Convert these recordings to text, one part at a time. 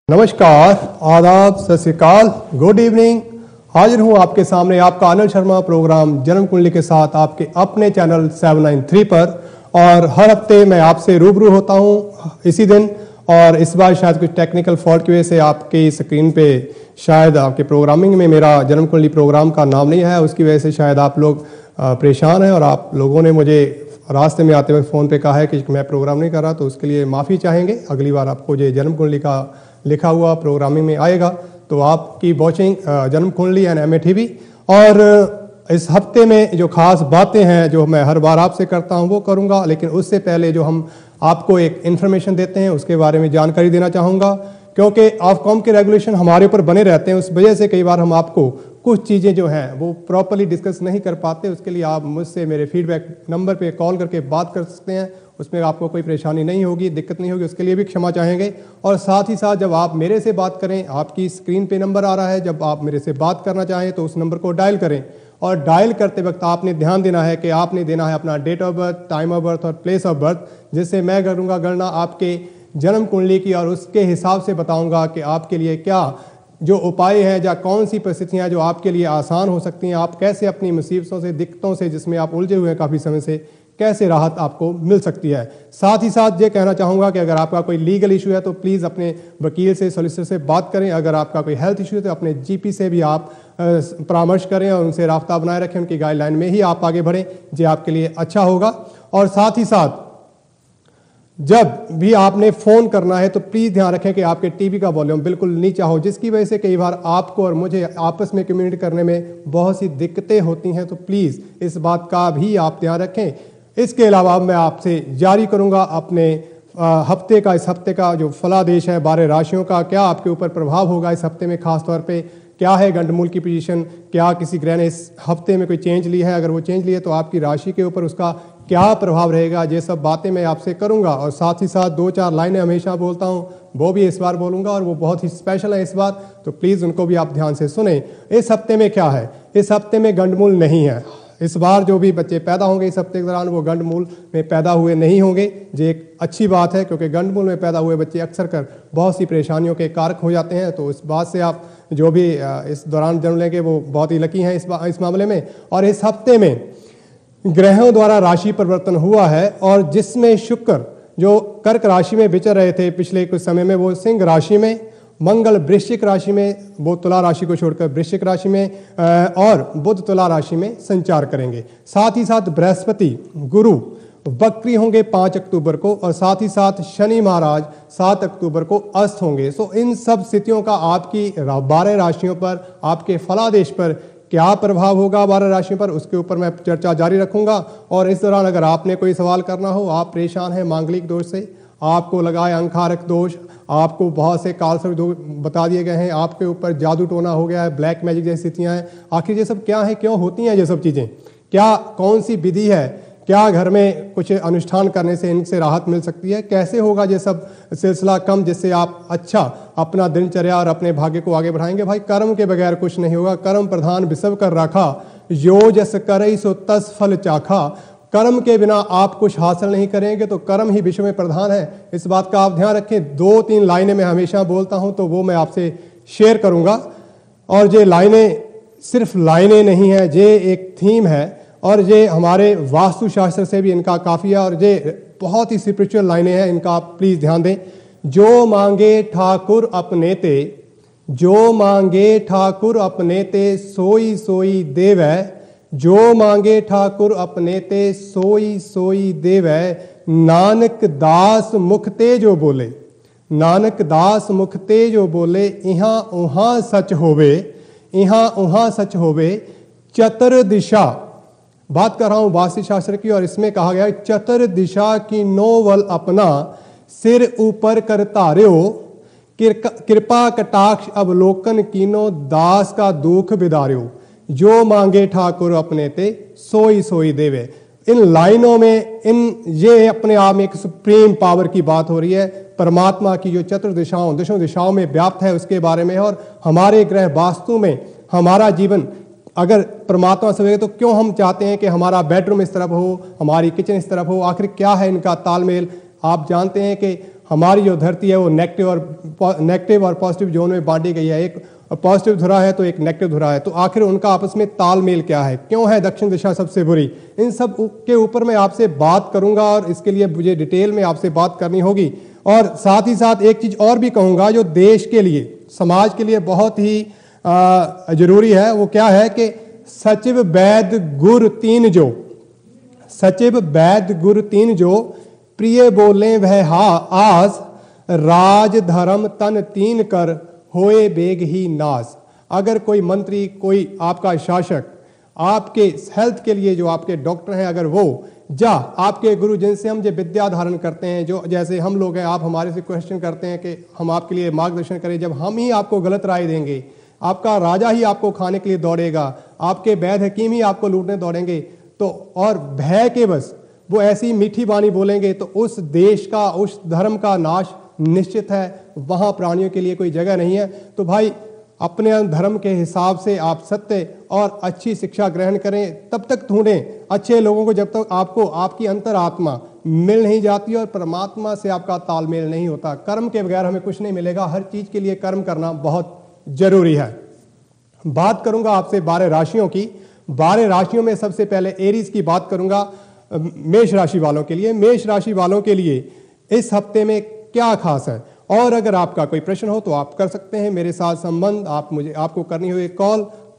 नमस्कार, आदाब, सत श्री अकाल, गुड इवनिंग। हाजिर हूं आपके सामने आपका आनंद शर्मा प्रोग्राम जन्म कुंडली के साथ आपके अपने चैनल 793 पर। और हर हफ्ते मैं आपसे रूबरू होता हूं इसी दिन। और इस बार शायद कुछ टेक्निकल फॉल्ट की वजह से आपकी स्क्रीन पे शायद आपके प्रोग्रामिंग में मेरा जन्म कुंडली प्रोग्राम का नाम नहीं है, उसकी वजह से शायद आप लोग परेशान हैं। और आप लोगों ने मुझे रास्ते में आते हुए फ़ोन पे कहा है कि मैं प्रोग्राम नहीं कर रहा, तो उसके लिए माफ़ी चाहेंगे। अगली बार आपको जो जन्म कुंडली का लिखा हुआ प्रोग्रामिंग में आएगा तो आपकी वॉचिंग जन्म कुंडली एंड MATV। और इस हफ्ते में जो खास बातें हैं जो मैं हर बार आपसे करता हूं वो करूंगा, लेकिन उससे पहले जो हम आपको एक इन्फॉर्मेशन देते हैं उसके बारे में जानकारी देना चाहूँगा, क्योंकि ऑफकॉम के रेगुलेशन हमारे ऊपर बने रहते हैं। उस वजह से कई बार हम आपको कुछ चीज़ें जो हैं वो प्रॉपर्ली डिस्कस नहीं कर पाते। उसके लिए आप मुझसे मेरे फीडबैक नंबर पे कॉल करके बात कर सकते हैं, उसमें आपको कोई परेशानी नहीं होगी, दिक्कत नहीं होगी, उसके लिए भी क्षमा चाहेंगे। और साथ ही साथ जब आप मेरे से बात करें, आपकी स्क्रीन पे नंबर आ रहा है, जब आप मेरे से बात करना चाहें तो उस नंबर को डायल करें। और डायल करते वक्त आपने ध्यान देना है कि आपने देना है अपना date of birth, time of birth और प्लेस ऑफ बर्थ, जिससे मैं करूँगा गणना आपके जन्म कुंडली की और उसके हिसाब से बताऊँगा कि आपके लिए क्या जो उपाय हैं या कौन सी परिस्थितियाँ जो आपके लिए आसान हो सकती हैं, आप कैसे अपनी मुसीबतों से, दिक्कतों से जिसमें आप उलझे हुए हैं काफ़ी समय से, कैसे राहत आपको मिल सकती है। साथ ही साथ ये कहना चाहूँगा कि अगर आपका कोई लीगल इशू है तो प्लीज़ अपने वकील से, सॉलिसिटर से बात करें। अगर आपका कोई हेल्थ इशू है तो अपने GP से भी आप परामर्श करें और उनसे राब्ता बनाए रखें, उनकी गाइडलाइन में ही आप आगे बढ़ें, जो आपके लिए अच्छा होगा। और साथ ही साथ जब भी आपने फ़ोन करना है तो प्लीज़ ध्यान रखें कि आपके टीवी का वॉल्यूम बिल्कुल नीचा हो, जिसकी वजह से कई बार आपको और मुझे आपस में कम्युनिकेट करने में बहुत सी दिक्कतें होती हैं। तो प्लीज़ इस बात का भी आप ध्यान रखें। इसके अलावा मैं आपसे जारी करूंगा अपने इस हफ्ते का जो फलादेश है 12 राशियों का, क्या आपके ऊपर प्रभाव होगा इस हफ्ते में, खास तौर पे क्या है गंडमूल की पोजीशन, क्या किसी ग्रह ने इस हफ्ते में कोई चेंज ली है, अगर वो चेंज ली है तो आपकी राशि के ऊपर उसका क्या प्रभाव रहेगा, ये सब बातें मैं आपसे करूंगा। और साथ ही साथ 2-4 लाइनें हमेशा बोलता हूँ, वो भी इस बार बोलूंगा और वो बहुत ही स्पेशल है इस बार, तो प्लीज़ उनको भी आप ध्यान से सुने। इस हफ्ते में क्या है, इस हफ्ते में गंडमूल नहीं है। इस बार जो भी बच्चे पैदा होंगे इस हफ्ते के दौरान वो गंडमूल में पैदा हुए नहीं होंगे, जो एक अच्छी बात है, क्योंकि गंडमूल में पैदा हुए बच्चे अक्सर कर बहुत सी परेशानियों के कारक हो जाते हैं। तो इस बात से आप जो भी इस दौरान जन्म लेंगे वो बहुत ही लकी हैं इस मामले में। और इस हफ्ते में ग्रहों द्वारा राशि परिवर्तन हुआ है, और जिसमें शुक्र जो कर्क राशि में विचर रहे थे पिछले कुछ समय में वो सिंह राशि में, मंगल वृश्चिक राशि में, वो तुला राशि को छोड़कर वृश्चिक राशि में, और बुध तुला राशि में संचार करेंगे। साथ ही साथ बृहस्पति गुरु वक्री होंगे 5 अक्टूबर को, और साथ ही साथ शनि महाराज 7 अक्टूबर को अस्त होंगे। सो इन सब स्थितियों का आपकी 12 राशियों पर, आपके फलादेश पर क्या प्रभाव होगा 12 राशियों पर, उसके ऊपर मैं चर्चा जारी रखूंगा। और इस दौरान अगर आपने कोई सवाल करना हो, आप परेशान हैं मांगलिक दोष से, आपको लगा है अंगारक दोष, आपको बहुत से कालसर्प दोष बता दिए गए हैं, आपके ऊपर जादू टोना हो गया है, ब्लैक मैजिक जैसी स्थितियाँ हैं, आखिर ये सब क्या है, क्यों होती हैं ये सब चीज़ें, क्या कौन सी विधि है, क्या घर में कुछ अनुष्ठान करने से इनसे राहत मिल सकती है, कैसे होगा ये सब सिलसिला कम, जिससे आप अच्छा अपना दिनचर्या और अपने भाग्य को आगे बढ़ाएंगे। भाई कर्म के बगैर कुछ नहीं होगा। कर्म प्रधान विषव कर राखा, यो जस करई सो तस फल चाखा। कर्म के बिना आप कुछ हासिल नहीं करेंगे, तो कर्म ही विश्व में प्रधान है, इस बात का आप ध्यान रखें। 2-3 लाइनें मैं हमेशा बोलता हूं तो वो मैं आपसे शेयर करूंगा। और ये लाइनें सिर्फ लाइनें नहीं हैं, ये एक थीम है, और ये हमारे वास्तुशास्त्र से भी इनका काफ़ी है, और ये बहुत ही स्पिरिचुअल लाइनें हैं, इनका आप प्लीज़ ध्यान दें। जो मांगे ठाकुर अपने ते, जो मांगे ठाकुर अपने ते, सोई सोई देवै। जो मांगे ठाकुर अपने ते, सोई सोई देवै। नानक दास मुख ते जो बोले, नानक दास मुख ते जो बोले। इहाँ उहाँ सच होवे, इहाँ उहाँ सच होवे। चतर दिशा, बात कर रहा हूं वास्तु शास्त्र की, और इसमें कहा गया चतर दिशा की नोवल अपना, सिर ऊपर कर तार्यो। कृपा कटाक्ष अवलोकन कीनो, दास का दुख बिदार्यो। जो मांगे ठाकुर अपने ते, सोई सोई देवे। इन लाइनों में ये अपने आप में एक सुप्रीम पावर की बात हो रही है, परमात्मा की जो चतुर्दिशाओं, दशों दिशाओं में व्याप्त है उसके बारे में। और हमारे ग्रह वास्तु में हमारा जीवन अगर परमात्मा से होगा तो क्यों हम चाहते हैं कि हमारा बेडरूम इस तरफ हो, हमारी किचन इस तरफ हो, आखिर क्या है इनका तालमेल। आप जानते हैं कि हमारी जो धरती है वो नेगेटिव और पॉजिटिव जोन में बांटी गई है। एक पॉजिटिव धुरा है तो एक नेगेटिव धुरा है, तो आखिर उनका आपस में तालमेल क्या है, क्यों है दक्षिण दिशा सबसे बुरी, इन सब के ऊपर मैं आपसे बात करूंगा और इसके लिए मुझे डिटेल में आपसे बात करनी होगी। और साथ ही साथ एक चीज और भी कहूंगा जो देश के लिए, समाज के लिए बहुत ही जरूरी है, वो क्या है कि सचिव वैद्य गुर तीन जो, सचिव वैद्य गुर तीन जो, प्रिय बोले वह आज, राज धर्म तन तीन कर, होए बेग ही नाज। अगर कोई मंत्री, कोई आपका शासक, आपके हेल्थ के लिए जो आपके डॉक्टर हैं, अगर वो जा आपके गुरु जिनसे हम जो विद्या धारण करते हैं, जो जैसे हम लोग हैं, आप हमारे से क्वेश्चन करते हैं कि हम आपके लिए मार्गदर्शन करें, जब हम ही आपको गलत राय देंगे, आपका राजा ही आपको खाने के लिए दौड़ेगा, आपके वैद्य हकीम ही आपको लूटने दौड़ेंगे, तो और भय के बस वो ऐसी मीठी बानी बोलेंगे, तो उस देश का, उस धर्म का नाश निश्चित है। वहां प्राणियों के लिए कोई जगह नहीं है। तो भाई अपने धर्म के हिसाब से आप सत्य और अच्छी शिक्षा ग्रहण करें, तब तक ढूंढें अच्छे लोगों को, जब तक आपको आपकी अंतरात्मा मिल नहीं जाती और परमात्मा से आपका तालमेल नहीं होता। कर्म के बगैर हमें कुछ नहीं मिलेगा, हर चीज के लिए कर्म करना बहुत जरूरी है। बात करूंगा आपसे 12 राशियों की। 12 राशियों में सबसे पहले एरीज की बात करूंगा, मेष राशि वालों के लिए। मेष राशि वालों के लिए इस हफ्ते में क्या खास है, और अगर आपका कोई प्रश्न हो तो आप कर सकते हैं मेरे साथ संबंध। आपको करनी हो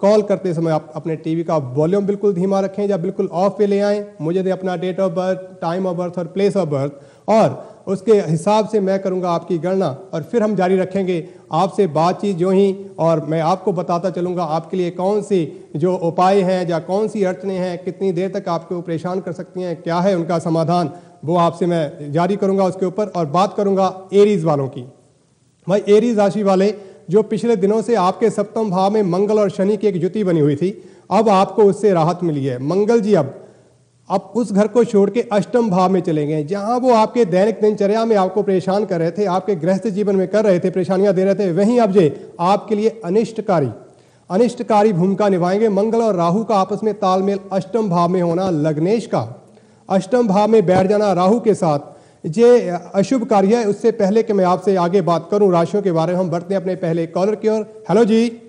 कॉल करते समय आप अपने टीवी का वॉल्यूम बिल्कुल धीमा रखें या बिल्कुल ऑफ पे ले आएं। मुझे दे अपना date of birth, time of birth और प्लेस ऑफ बर्थ, और उसके हिसाब से मैं करूंगा आपकी गणना, और फिर हम जारी रखेंगे आपसे बातचीत जो ही, और मैं आपको बताता चलूंगा आपके लिए कौन सी जो उपाय हैं या कौन सी अड़चने हैं, कितनी देर तक आपको परेशान कर सकती हैं, क्या है उनका समाधान, वो आपसे मैं जारी करूंगा उसके ऊपर। और बात करूंगा एरीज वालों की। भाई एरीज राशि वाले जो पिछले दिनों से आपके सप्तम भाव में मंगल और शनि की एक युति बनी हुई थी, अब आपको उससे राहत मिली है। मंगल जी अब उस घर को छोड़ के अष्टम भाव में चले गए, जहां वो आपके दैनिक दिनचर्या में आपको परेशान कर रहे थे, आपके गृहस्थ जीवन में कर रहे थे, परेशानियां दे रहे थे, वहीं अब जे आपके लिए अनिष्टकारी भूमिका निभाएंगे। मंगल और राहु का आपस में तालमेल, अष्टम भाव में होना, लग्नेश का अष्टम भाव में बैठ जाना राहु के साथ, ये अशुभ कार्य है। उससे पहले कि मैं आपसे आगे बात करूं राशियों के बारे में, हम बढ़ते हैं अपने पहले कॉलर की ओर। हेलो जी,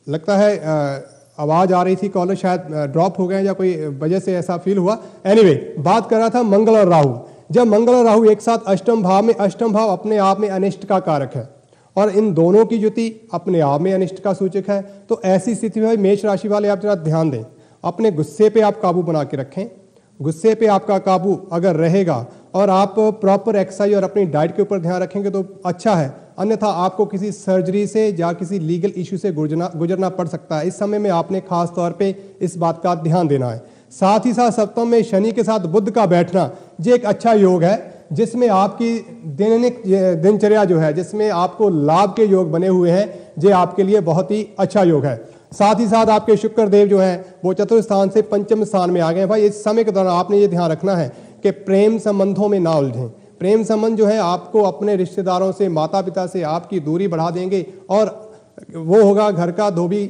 लगता है आवाज आ रही थी, कॉलर शायद ड्रॉप हो गए या कोई वजह से ऐसा फील हुआ। एनीवे, बात कर रहा था मंगल और राहु। जब मंगल और राहु एक साथ अष्टम भाव में, अष्टम भाव अपने आप में अनिष्ट का कारक है और इन दोनों की युति अपने आप में अनिष्ट का सूचक है। तो ऐसी स्थिति में मेष राशि वाले आप जरा ध्यान दें, अपने गुस्से पे आप काबू बना के रखें। गुस्से पे आपका काबू अगर रहेगा और आप प्रॉपर एक्सरसाइज और अपनी डाइट के ऊपर ध्यान रखेंगे तो अच्छा है, अन्यथा आपको किसी सर्जरी से या किसी लीगल इश्यू से गुजरना पड़ सकता है। इस समय में आपने खास तौर पे इस बात का ध्यान देना है। साथ ही साथ सप्तम में शनि के साथ बुध का बैठना, ये एक अच्छा योग है जिसमें आपकी दैनिक दिनचर्या जो है, जिसमें आपको लाभ के योग बने हुए हैं, ये आपके लिए बहुत ही अच्छा योग है। साथ ही साथ आपके शुक्र देव जो हैं वो चतुर्थ स्थान से पंचम स्थान में आ गए। भाई इस समय के दौरान आपने ये ध्यान रखना है कि प्रेम संबंधों में ना उलझें। प्रेम संबंध जो है आपको अपने रिश्तेदारों से, माता पिता से आपकी दूरी बढ़ा देंगे और वो होगा घर का धोबी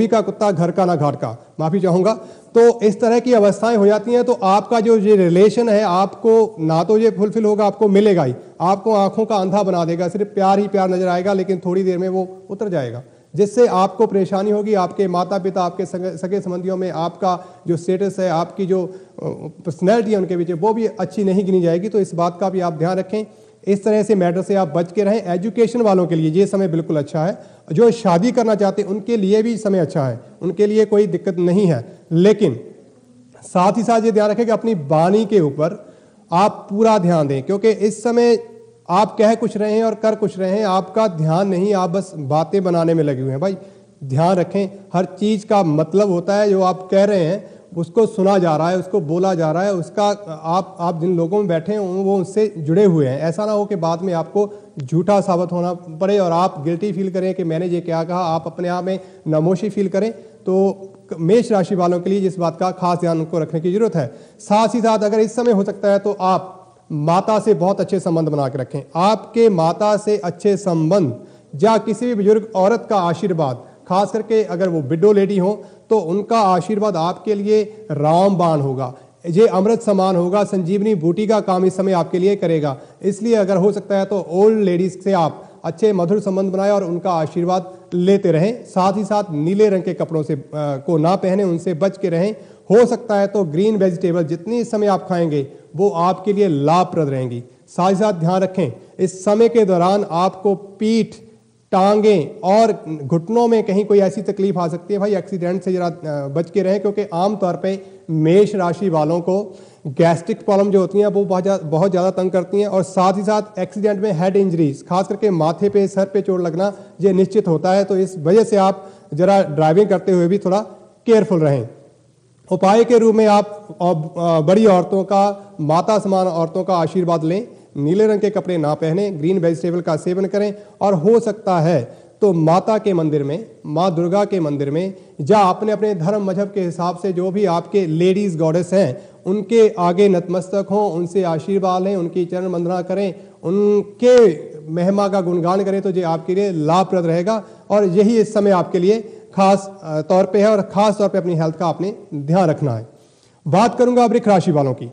का कुत्ता घर का ना घाट का, माफी चाहूंगा। तो इस तरह की अवस्थाएं हो जाती हैं, तो आपका जो ये रिलेशन है आपको ना तो ये फुलफिल होगा, आपको मिलेगा ही, आपको आंखों का अंधा बना देगा, सिर्फ प्यार ही प्यार नजर आएगा, लेकिन थोड़ी देर में वो उतर जाएगा, जिससे आपको परेशानी होगी। आपके माता पिता, आपके सगे संबंधियों में आपका जो स्टेटस है, आपकी जो पर्सनैलिटी है उनके बीच, वो भी अच्छी नहीं गिनी जाएगी। तो इस बात का भी आप ध्यान रखें। इस तरह से मैटर से आप बच के रहें। एजुकेशन वालों के लिए ये समय बिल्कुल अच्छा है। जो शादी करना चाहते हैं उनके लिए भी समय अच्छा है, उनके लिए कोई दिक्कत नहीं है। लेकिन साथ ही साथ ये ध्यान रखें कि अपनी वाणी के ऊपर आप पूरा ध्यान दें, क्योंकि इस समय आप कह कुछ रहे हैं और कर कुछ रहे हैं, आपका ध्यान नहीं, आप बस बातें बनाने में लगे हुए हैं। भाई ध्यान रखें, हर चीज का मतलब होता है, जो आप कह रहे हैं उसको सुना जा रहा है, उसको बोला जा रहा है, उसका आप जिन लोगों में बैठे हैं वो उससे जुड़े हुए हैं। ऐसा ना हो कि बाद में आपको झूठा साबित होना पड़े और आप गिल्टी फील करें कि मैंने ये क्या कहा, आप अपने आप में नमोशी फील करें। तो मेष राशि वालों के लिए इस बात का खास ध्यान उनको रखने की जरूरत है। साथ ही साथ अगर इस समय हो सकता है तो आप माता से बहुत अच्छे संबंध बना के रखें। आपके माता से अच्छे संबंध या किसी भी बुजुर्ग औरत का आशीर्वाद, खास करके अगर वो विडो लेडी हो तो उनका आशीर्वाद आपके लिए रामबाण होगा। ये अमृत समान होगा, संजीवनी बूटी का काम इस समय आपके लिए करेगा। इसलिए अगर हो सकता है तो ओल्ड लेडीज से आप अच्छे मधुर संबंध बनाएं और उनका आशीर्वाद लेते रहें। साथ ही साथ नीले रंग के कपड़ों से को ना पहने, उनसे बच के रहें। हो सकता है तो ग्रीन वेजिटेबल जितनी इस समय आप खाएंगे वो आपके लिए लाभप्रद रहेंगी। साथ ही साथ ध्यान रखें इस समय के दौरान आपको पीठ, टांगें और घुटनों में कहीं कोई ऐसी तकलीफ आ सकती है, भाई एक्सीडेंट से जरा बच के रहें, क्योंकि आमतौर पे मेष राशि वालों को गैस्ट्रिक प्रॉब्लम जो होती हैं वो बहुत ज़्यादा तंग करती हैं। और साथ ही साथ एक्सीडेंट में हेड इंजरीज, खास करके माथे पे, सर पे चोट लगना ये निश्चित होता है। तो इस वजह से आप जरा ड्राइविंग करते हुए भी थोड़ा केयरफुल रहें। उपाय के रूप में आप बड़ी औरतों का, माता समान औरतों का आशीर्वाद लें, नीले रंग के कपड़े ना पहने, ग्रीन वेजिटेबल का सेवन करें और हो सकता है तो माता के मंदिर में, माँ दुर्गा के मंदिर में, या अपने अपने धर्म मजहब के हिसाब से जो भी आपके लेडीज गॉडेस हैं उनके आगे नतमस्तक हों, उनसे आशीर्वाद लें, उनकी चरण वंदना करें, उनके महिमा का गुणगान करें, तो ये आपके लिए लाभप्रद रहेगा। और यही इस समय आपके लिए खास तौर पे है और खास तौर पे अपनी हेल्थ का आपने ध्यान रखना है। बात करूंगा वृक्ष राशि वालों की,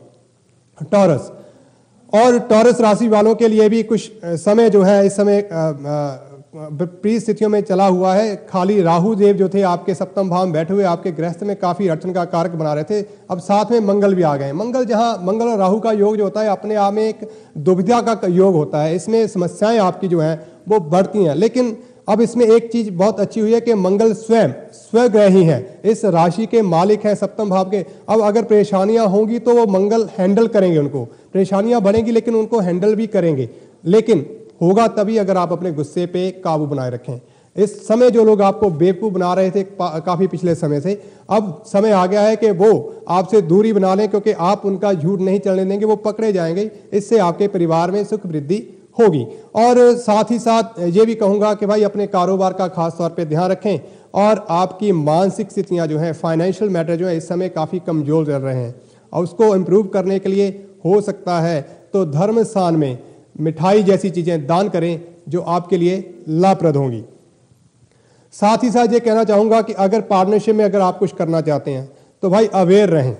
टॉरस। और टॉरस राशि वालों के लिए भी कुछ समय जो है इस समय विपरीत स्थितियों में चला हुआ है। खाली राहु देव जो थे आपके सप्तम भाव में बैठे हुए आपके गृहस्थ में काफी अड़चन का कारक बना रहे थे, अब साथ में मंगल भी आ गए। मंगल, जहां मंगल और राहु का योग जो होता है अपने आप में एक दुविधा का योग होता है, इसमें समस्याएं आपकी जो हैं वो बढ़ती हैं। लेकिन अब इसमें एक चीज बहुत अच्छी हुई है कि मंगल स्वयं स्वग्रह ही है, इस राशि के मालिक हैं, सप्तम भाव के। अब अगर परेशानियां होंगी तो वो मंगल हैंडल करेंगे, उनको परेशानियां बढ़ेंगी लेकिन उनको हैंडल भी करेंगे। लेकिन होगा तभी अगर आप अपने गुस्से पे काबू बनाए रखें। इस समय जो लोग आपको बेवकूफ बना रहे थे काफी पिछले समय से, अब समय आ गया है कि वो आपसे दूरी बना लें, क्योंकि आप उनका झूठ नहीं चलने देंगे, वो पकड़े जाएंगे। इससे आपके परिवार में सुख वृद्धि होगी। और साथ ही साथ ये भी कहूंगा कि भाई अपने कारोबार का खास तौर पे ध्यान रखें। और आपकी मानसिक स्थितियां जो हैं, फाइनेंशियल मैटर जो है इस समय काफी कमजोर चल रहे हैं, और उसको इम्प्रूव करने के लिए हो सकता है तो धर्म स्थान में मिठाई जैसी चीजें दान करें जो आपके लिए लाभप्रद होंगी। साथ ही साथ ये कहना चाहूंगा कि अगर पार्टनरशिप में अगर आप कुछ करना चाहते हैं तो भाई अवेयर रहें।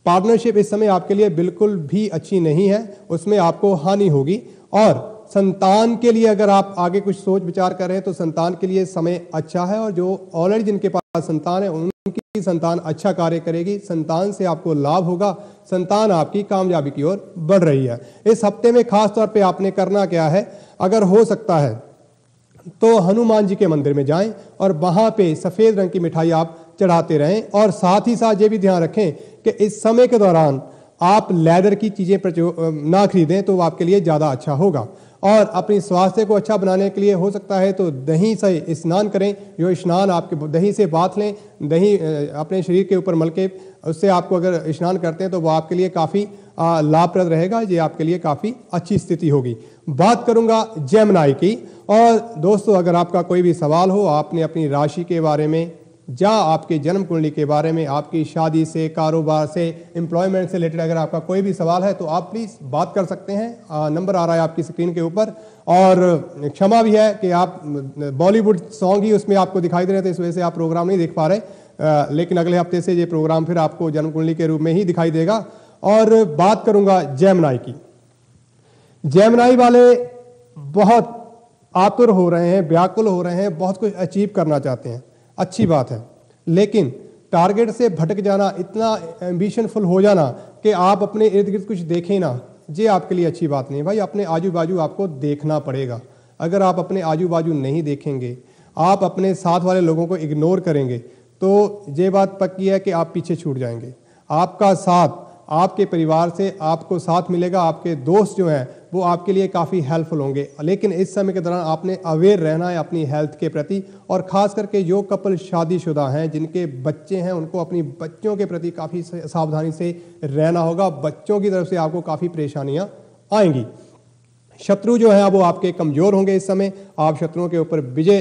पार्टनरशिप इस समय आपके लिए बिल्कुल भी अच्छी नहीं है, उसमें आपको हानि होगी। और संतान के लिए अगर आप आगे कुछ सोच विचार कर रहे हैं तो संतान के लिए समय अच्छा है, और जो ऑलरेडी जिनके पास संतान है उनकी संतान अच्छा कार्य करेगी, संतान से आपको लाभ होगा, संतान आपकी कामयाबी की ओर बढ़ रही है। इस हफ्ते में खास तौर पे आपने करना क्या है, अगर हो सकता है तो हनुमान जी के मंदिर में जाएं और वहां पे सफेद रंग की मिठाई आप चढ़ाते रहें। और साथ ही साथ ये भी ध्यान रखें कि इस समय के दौरान आप लेदर की चीजें ना खरीदें तो आपके लिए ज्यादा अच्छा होगा। और अपनी स्वास्थ्य को अच्छा बनाने के लिए हो सकता है तो दही से स्नान करें। जो स्नान आपके दही से बाथ लें, दही अपने शरीर के ऊपर मल के उससे आपको अगर स्नान करते हैं तो वो आपके लिए काफ़ी लाभप्रद रहेगा, ये आपके लिए काफ़ी अच्छी स्थिति होगी। बात करूंगा जेमिनी की। और दोस्तों अगर आपका कोई भी सवाल हो, आपने अपनी राशि के बारे में या आपके जन्म कुंडली के बारे में, आपकी शादी से, कारोबार से, एम्प्लॉयमेंट से रिलेटेड अगर आपका कोई भी सवाल है तो आप प्लीज़ बात कर सकते हैं। नंबर आ रहा है आपकी स्क्रीन के ऊपर। और क्षमा भी है कि आप बॉलीवुड सॉन्ग ही उसमें आपको दिखाई दे रहे थे, इस वजह से आप प्रोग्राम नहीं देख पा रहे, लेकिन अगले हफ्ते से ये प्रोग्राम फिर आपको जन्म कुंडली के रूप में ही दिखाई देगा। और बात करूंगा जेमिनी की। जेमिनी वाले बहुत आतुर हो रहे हैं, व्याकुल हो रहे हैं, बहुत कुछ अचीव करना चाहते हैं, अच्छी बात है, लेकिन टारगेट से भटक जाना, इतना एम्बिशनफुल हो जाना कि आप अपने इर्द गिर्द कुछ देखें ना, ये आपके लिए अच्छी बात नहीं। भाई अपने आजू बाजू आपको देखना पड़ेगा। अगर आप अपने आजू बाजू नहीं देखेंगे, आप अपने साथ वाले लोगों को इग्नोर करेंगे तो ये बात पक्की है कि आप पीछे छूट जाएंगे। आपका साथ आपके परिवार से आपको साथ मिलेगा, आपके दोस्त जो हैं वो आपके लिए काफ़ी हेल्पफुल होंगे। लेकिन इस समय के दौरान आपने अवेयर रहना है अपनी हेल्थ के प्रति। और ख़ास करके जो कपल शादीशुदा हैं, जिनके बच्चे हैं, उनको अपनी बच्चों के प्रति काफ़ी सावधानी से रहना होगा। बच्चों की तरफ से आपको काफ़ी परेशानियाँ आएंगी। शत्रु जो है वो आपके कमज़ोर होंगे। इस समय आप शत्रुओं के ऊपर विजय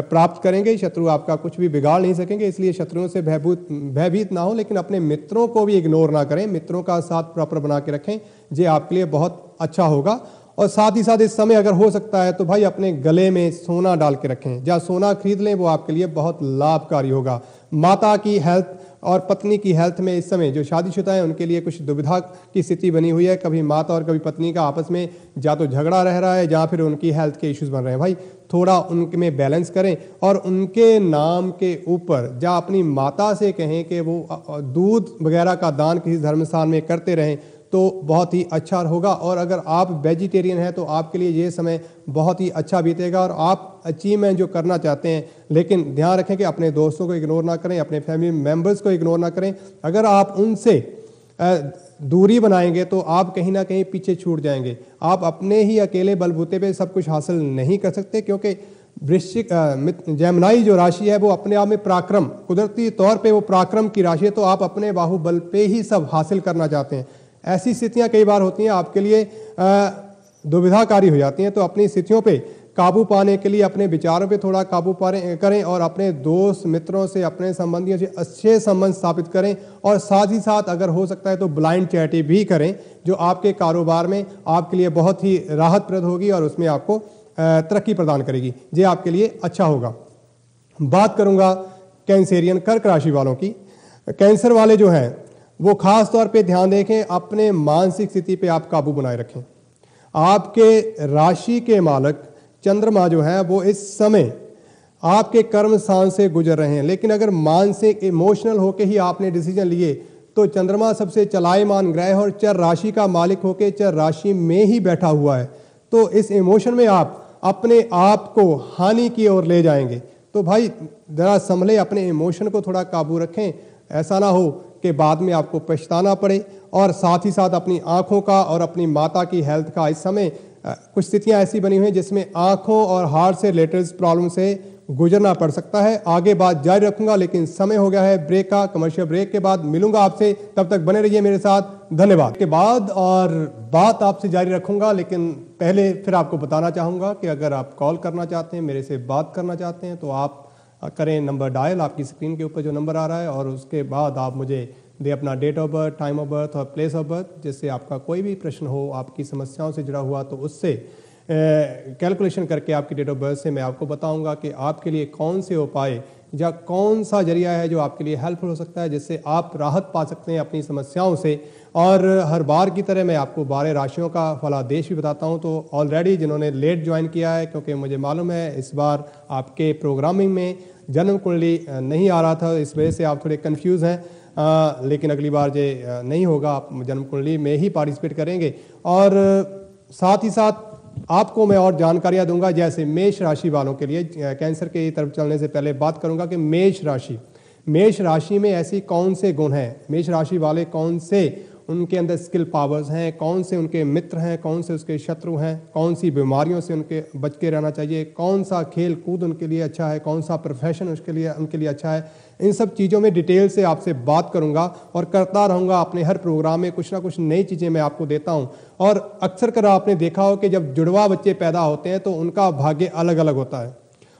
प्राप्त करेंगे। शत्रु आपका कुछ भी बिगाड़ नहीं सकेंगे, इसलिए शत्रुओं से भयभीत ना हो, लेकिन अपने मित्रों को भी इग्नोर ना करें। मित्रों का साथ प्रॉपर बना के रखें, ये आपके लिए बहुत अच्छा होगा। और साथ ही साथ इस समय अगर हो सकता है तो भाई अपने गले में सोना डाल के रखें, जहाँ सोना खरीद लें वो आपके लिए बहुत लाभकारी होगा। माता की हेल्थ और पत्नी की हेल्थ में इस समय जो शादीशुदा है उनके लिए कुछ दुविधा की स्थिति बनी हुई है। कभी माता और कभी पत्नी का आपस में या तो झगड़ा रह रहा है या फिर उनकी हेल्थ के इश्यूज बन रहे हैं। भाई थोड़ा उनमें बैलेंस करें और उनके नाम के ऊपर या अपनी माता से कहें कि वो दूध वगैरह का दान किसी धर्मस्थान में करते रहें तो बहुत ही अच्छा होगा। और अगर आप वेजिटेरियन हैं तो आपके लिए ये समय बहुत ही अच्छा बीतेगा और आप अचीवमेंट जो करना चाहते हैं, लेकिन ध्यान रखें कि अपने दोस्तों को इग्नोर ना करें, अपने फैमिली मेम्बर्स को इग्नोर ना करें। अगर आप उनसे दूरी बनाएंगे तो आप कहीं ना कहीं पीछे छूट जाएंगे। आप अपने ही अकेले बलबूते पे सब कुछ हासिल नहीं कर सकते, क्योंकि वृश्चिक जेमिनी जो राशि है वो अपने आप में पराक्रम, कुदरती तौर पे वो पराक्रम की राशि है, तो आप अपने बाहुबल पे ही सब हासिल करना चाहते हैं। ऐसी स्थितियां कई बार होती हैं आपके लिए दुविधाकारी हो जाती हैं। तो अपनी स्थितियों पे काबू पाने के लिए अपने विचारों पे थोड़ा काबू करें और अपने दोस्त मित्रों से, अपने संबंधियों से अच्छे संबंध स्थापित करें। और साथ ही साथ अगर हो सकता है तो ब्लाइंड चैरिटी भी करें, जो आपके कारोबार में आपके लिए बहुत ही राहतप्रद होगी और उसमें आपको तरक्की प्रदान करेगी। ये आपके लिए अच्छा होगा। बात करूंगा कैंसेरियन कर्क राशि वालों की। कैंसर वाले जो हैं वो खास तौर पे ध्यान देखें, अपने मानसिक स्थिति पे आप काबू बनाए रखें। आपके राशि के मालक चंद्रमा जो है वो इस समय आपके कर्म स्थान से गुजर रहे हैं, लेकिन अगर मानसिक इमोशनल होके ही आपने डिसीजन लिए तो चंद्रमा सबसे चलायमान ग्रह और चर राशि का मालिक होके चर राशि में ही बैठा हुआ है। तो इस इमोशन में आप अपने आप को हानि की ओर ले जाएंगे। तो भाई जरा संभले, अपने इमोशन को थोड़ा काबू रखें, ऐसा ना हो कि बाद में आपको पछताना पड़े। और साथ ही साथ अपनी आंखों का और अपनी माता की हेल्थ का, इस समय कुछ स्थितियां ऐसी बनी हुई हैं जिसमें आंखों और हार्ट से रिलेटेड प्रॉब्लम से गुजरना पड़ सकता है। आगे बात जारी रखूंगा, लेकिन समय हो गया है ब्रेक का। कमर्शियल ब्रेक के बाद मिलूंगा आपसे, तब तक बने रहिए मेरे साथ। धन्यवाद। के बाद और बात आपसे जारी रखूंगा, लेकिन पहले फिर आपको बताना चाहूंगा कि अगर आप कॉल करना चाहते हैं, मेरे से बात करना चाहते हैं, तो आप करें नंबर डायल, आपकी स्क्रीन के ऊपर जो नंबर आ रहा है, और उसके बाद आप मुझे दे अपना date of birth, time of birth और प्लेस ऑफ बर्थ, जिससे आपका कोई भी प्रश्न हो आपकी समस्याओं से जुड़ा हुआ, तो उससे कैलकुलेशन करके आपकी डेट ऑफ बर्थ से मैं आपको बताऊंगा कि आपके लिए कौन से उपाय या कौन सा जरिया है जो आपके लिए हेल्पफुल हो सकता है, जिससे आप राहत पा सकते हैं अपनी समस्याओं से। और हर बार की तरह मैं आपको 12 राशियों का फलादेश भी बताता हूं। तो ऑलरेडी जिन्होंने लेट ज्वाइन किया है, क्योंकि मुझे मालूम है इस बार आपके प्रोग्रामिंग में जन्म कुंडली नहीं आ रहा था, इस वजह से आप थोड़े कंफ्यूज हैं, लेकिन अगली बार ये नहीं होगा, आप जन्म कुंडली में ही पार्टिसिपेट करेंगे। और साथ ही साथ आपको मैं और जानकारियां दूंगा, जैसे मेष राशि वालों के लिए। कैंसर की तरफ चलने से पहले बात करूंगा कि मेष राशि में ऐसी कौन से गुण हैं, मेष राशि वाले कौन से उनके अंदर स्किल पावर्स हैं, कौन से उनके मित्र हैं, कौन से उसके शत्रु हैं, कौन सी बीमारियों से उनके बच के रहना चाहिए, कौन सा खेल कूद उनके लिए अच्छा है, कौन सा प्रोफेशन उनके लिए अच्छा है। इन सब चीज़ों में डिटेल से आपसे बात करूंगा और करता रहूंगा। अपने हर प्रोग्राम में कुछ ना कुछ नई चीज़ें मैं आपको देता हूं। और अक्सर कर आपने देखा हो कि जब जुड़वा बच्चे पैदा होते हैं तो उनका भाग्य अलग अलग होता है।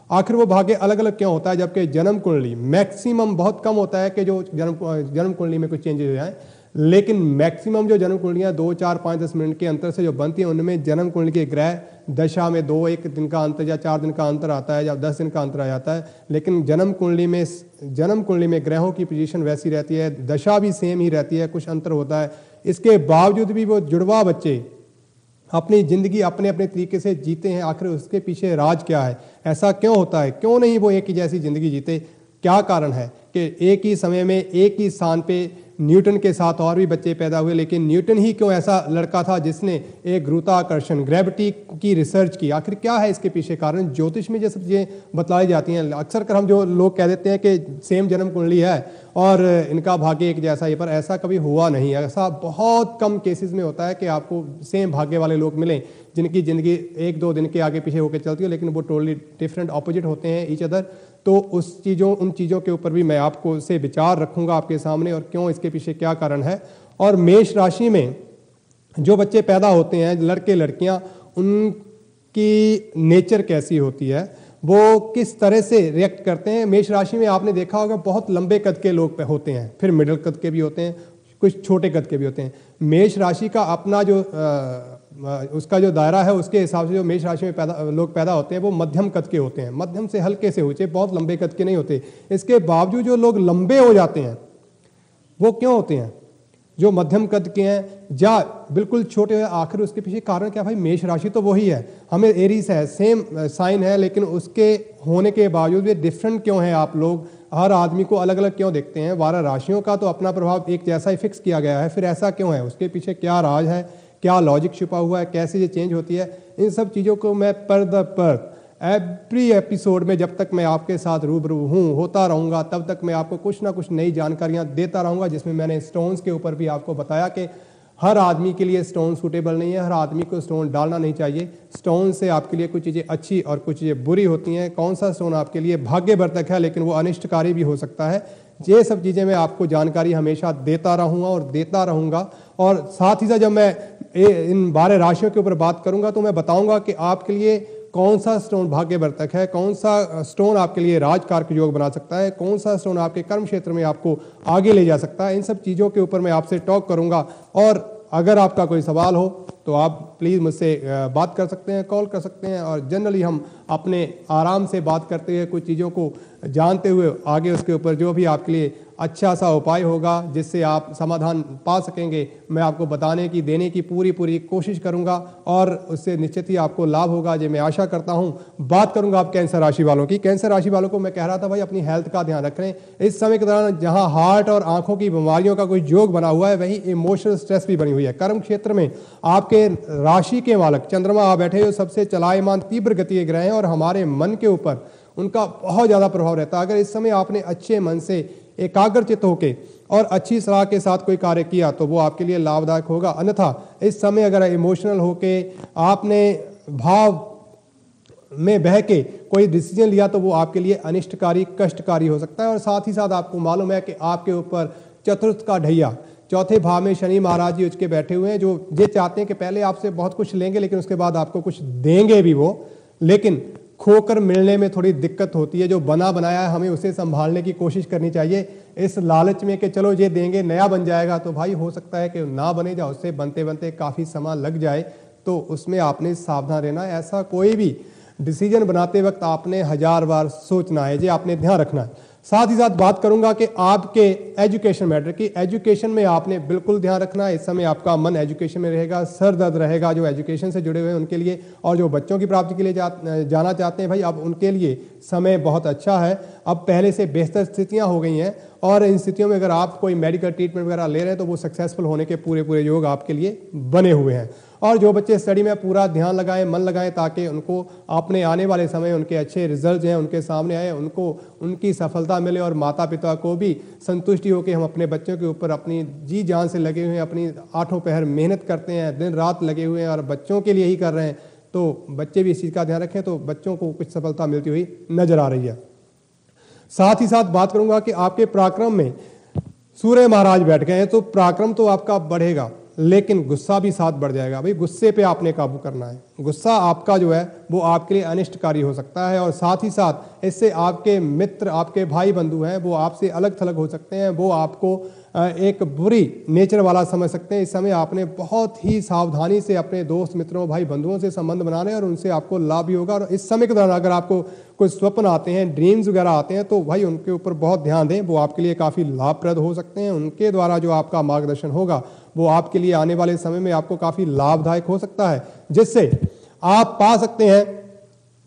आखिर वो भाग्य अलग अलग क्यों होता है, जबकि जन्म कुंडली मैक्सिमम बहुत कम होता है कि जो जन्म कुंडली में कुछ चेंजेस हो जाए, लेकिन मैक्सिमम जो जन्म कुंडलियां 2, 4, 5, 10 मिनट के अंतर से जो बनती हैं, उनमें जन्म कुंडली के ग्रह दशा में 1 दिन का अंतर या 4 दिन का अंतर आता है या 10 दिन का अंतर आ जाता है। लेकिन जन्म कुंडली में ग्रहों की पोजीशन वैसी रहती है, दशा भी सेम ही रहती है, कुछ अंतर होता है। इसके बावजूद भी वो जुड़वा बच्चे अपनी जिंदगी अपने अपने तरीके से जीते हैं। आखिर उसके पीछे राज क्या है, ऐसा क्यों होता है, क्यों नहीं वो एक ही जैसी जिंदगी जीते? क्या कारण है कि एक ही समय में एक ही स्थान पे न्यूटन के साथ और भी बच्चे पैदा हुए, लेकिन न्यूटन ही क्यों ऐसा लड़का था जिसने एक गुरुत्वाकर्षण ग्रेविटी की रिसर्च की? आखिर क्या है इसके पीछे कारण? ज्योतिष में ये सब चीज़ें बतलाई जाती हैं। अक्सर कर हम जो लोग कह देते हैं कि सेम जन्म कुंडली है और इनका भाग्य एक जैसा है, पर ऐसा कभी हुआ नहीं है। ऐसा बहुत कम केसेस में होता है कि आपको सेम भाग्य वाले लोग मिलें जिनकी ज़िंदगी 1-2 दिन के आगे पीछे होकर चलती है, लेकिन वो टोटली डिफरेंट ऑपोजिट होते हैं ईच अदर। तो उन चीज़ों के ऊपर भी मैं आपको से विचार रखूंगा आपके सामने, और क्यों इसके पीछे क्या कारण है। और मेष राशि में जो बच्चे पैदा होते हैं, लड़के लड़कियां, उनकी नेचर कैसी होती है, वो किस तरह से रिएक्ट करते हैं। मेष राशि में आपने देखा होगा बहुत लंबे कद के लोग होते हैं, फिर मिडिल कद के भी होते हैं, कुछ छोटे कद के भी होते हैं। मेष राशि का अपना जो उसका जो दायरा है उसके हिसाब से जो मेष राशि में लोग पैदा होते हैं वो मध्यम कद के होते हैं, मध्यम से हल्के से ऊंचे, बहुत लंबे कद के नहीं होते। इसके बावजूद जो लोग लंबे हो जाते हैं वो क्यों होते हैं? जो मध्यम कद के हैं या बिल्कुल छोटे हैं, आखिर उसके पीछे कारण क्या? भाई मेष राशि तो वही है, हमें एरीज है, सेम साइन है, लेकिन उसके होने के बावजूद ये डिफरेंट क्यों है? आप लोग हर आदमी को अलग अलग क्यों देखते हैं? 12 राशियों का तो अपना प्रभाव एक जैसा ही फिक्स किया गया है, फिर ऐसा क्यों है? उसके पीछे क्या राज है, क्या लॉजिक छुपा हुआ है, कैसे ये चेंज होती है? इन सब चीज़ों को मैं पर एवरी एपिसोड में जब तक मैं आपके साथ रूबरू होता रहूँगा तब तक मैं आपको कुछ ना कुछ नई जानकारियाँ देता रहूँगा, जिसमें मैंने स्टोन्स के ऊपर भी आपको बताया कि हर आदमी के लिए स्टोन सूटेबल नहीं है, हर आदमी को स्टोन डालना नहीं चाहिए। स्टोन से आपके लिए कुछ चीज़ें अच्छी और कुछ चीज़ें बुरी होती हैं। कौन सा स्टोन आपके लिए भाग्यवर्धक है लेकिन वो अनिष्टकारी भी हो सकता है। ये सब चीज़ें मैं आपको जानकारी हमेशा देता रहूँगा और देता रहूँगा। और साथ ही साथ जब मैं इन 12 राशियों के ऊपर बात करूँगा तो मैं बताऊँगा कि आपके लिए कौन सा स्टोन भाग्यवर्धक है, कौन सा स्टोन आपके लिए राजकारक योग बना सकता है, कौन सा स्टोन आपके कर्म क्षेत्र में आपको आगे ले जा सकता है। इन सब चीज़ों के ऊपर मैं आपसे टॉक करूंगा। और अगर आपका कोई सवाल हो तो आप प्लीज़ मुझसे बात कर सकते हैं, कॉल कर सकते हैं। और जनरली हम अपने आराम से बात करते हुए कुछ चीज़ों को जानते हुए आगे उसके ऊपर जो भी आपके लिए अच्छा सा उपाय होगा जिससे आप समाधान पा सकेंगे, मैं आपको बताने की देने की पूरी कोशिश करूंगा और उससे निश्चित ही आपको लाभ होगा, जो मैं आशा करता हूं। बात करूंगा आप कैंसर राशि वालों की। कैंसर राशि वालों को मैं कह रहा था भाई अपनी हेल्थ का ध्यान रखें। इस समय के दौरान जहां हार्ट और आंखों की बीमारियों का कोई योग बना हुआ है वहीं इमोशनल स्ट्रेस भी बनी हुई है। कर्म क्षेत्र में आपके राशि के मालक चंद्रमा आ बैठे जो सबसे चलायमान तीव्र गति के ग्रह हैं और हमारे मन के ऊपर उनका बहुत ज़्यादा प्रभाव रहता है। अगर इस समय आपने अच्छे मन से एकाग्रचित्त होके और अच्छी सलाह के साथ कोई कार्य किया तो वो आपके लिए लाभदायक होगा। अन्यथा इस समय अगर इमोशनल होके आपने भाव में बह के कोई डिसीजन लिया तो वो आपके लिए अनिष्टकारी कष्टकारी हो सकता है। और साथ ही साथ आपको मालूम है कि आपके ऊपर चतुर्थ का ढैया चौथे भाव में शनि महाराज जी उसके बैठे हुए हैं, जो ये चाहते हैं कि पहले आपसे बहुत कुछ लेंगे लेकिन उसके बाद आपको कुछ देंगे भी वो, लेकिन खोकर मिलने में थोड़ी दिक्कत होती है। जो बना बनाया है हमें उसे संभालने की कोशिश करनी चाहिए। इस लालच में कि चलो ये देंगे नया बन जाएगा, तो भाई हो सकता है कि ना बने जा, उससे बनते बनते काफ़ी समय लग जाए, तो उसमें आपने सावधान रहना है। ऐसा कोई भी डिसीजन बनाते वक्त आपने 1000 बार सोचना है, ये आपने ध्यान रखना है। साथ ही साथ बात करूंगा कि आपके एजुकेशन मैटर की। एजुकेशन में आपने बिल्कुल ध्यान रखना है। इस समय आपका मन एजुकेशन में रहेगा, सर दर्द रहेगा जो एजुकेशन से जुड़े हुए हैं उनके लिए, और जो बच्चों की प्राप्ति के लिए जाना चाहते हैं भाई अब उनके लिए समय बहुत अच्छा है। अब पहले से बेहतर स्थितियां हो गई हैं और इन स्थितियों में अगर आप कोई मेडिकल ट्रीटमेंट वगैरह ले रहे हैं तो वो सक्सेसफुल होने के पूरे योग आपके लिए बने हुए हैं। और जो बच्चे स्टडी में पूरा ध्यान लगाएं, मन लगाएं, ताकि उनको अपने आने वाले समय उनके अच्छे रिजल्ट हैं उनके सामने आए, उनको उनकी सफलता मिले और माता पिता को भी संतुष्टि हो कि हम अपने बच्चों के ऊपर अपनी जी जान से लगे हुए हैं, अपनी आठों पहर मेहनत करते हैं, दिन रात लगे हुए हैं और बच्चों के लिए ही कर रहे हैं, तो बच्चे भी इस चीज़ का ध्यान रखें तो बच्चों को कुछ सफलता मिलती हुई नजर आ रही है। साथ ही साथ बात करूंगा कि आपके पराक्रम में सूर्य महाराज बैठ गए हैं तो पराक्रम तो आपका बढ़ेगा लेकिन गुस्सा भी साथ बढ़ जाएगा। भाई गुस्से पे आपने काबू करना है। गुस्सा आपका जो है वो आपके लिए अनिष्टकारी हो सकता है और साथ ही साथ इससे आपके मित्र, आपके भाई बंधु हैं वो आपसे अलग थलग हो सकते हैं, वो आपको एक बुरी नेचर वाला समझ सकते हैं। इस समय आपने बहुत ही सावधानी से अपने दोस्त मित्रों भाई बंधुओं से संबंध बनाने और उनसे आपको लाभ भी होगा। और इस समय के दौरान अगर आपको कुछ स्वप्न आते हैं, ड्रीम्स वगैरह आते हैं तो भाई उनके ऊपर बहुत ध्यान दें, वो आपके लिए काफ़ी लाभप्रद हो सकते हैं। उनके द्वारा जो आपका मार्गदर्शन होगा वो आपके लिए आने वाले समय में आपको काफ़ी लाभदायक हो सकता है, जिससे आप पा सकते हैं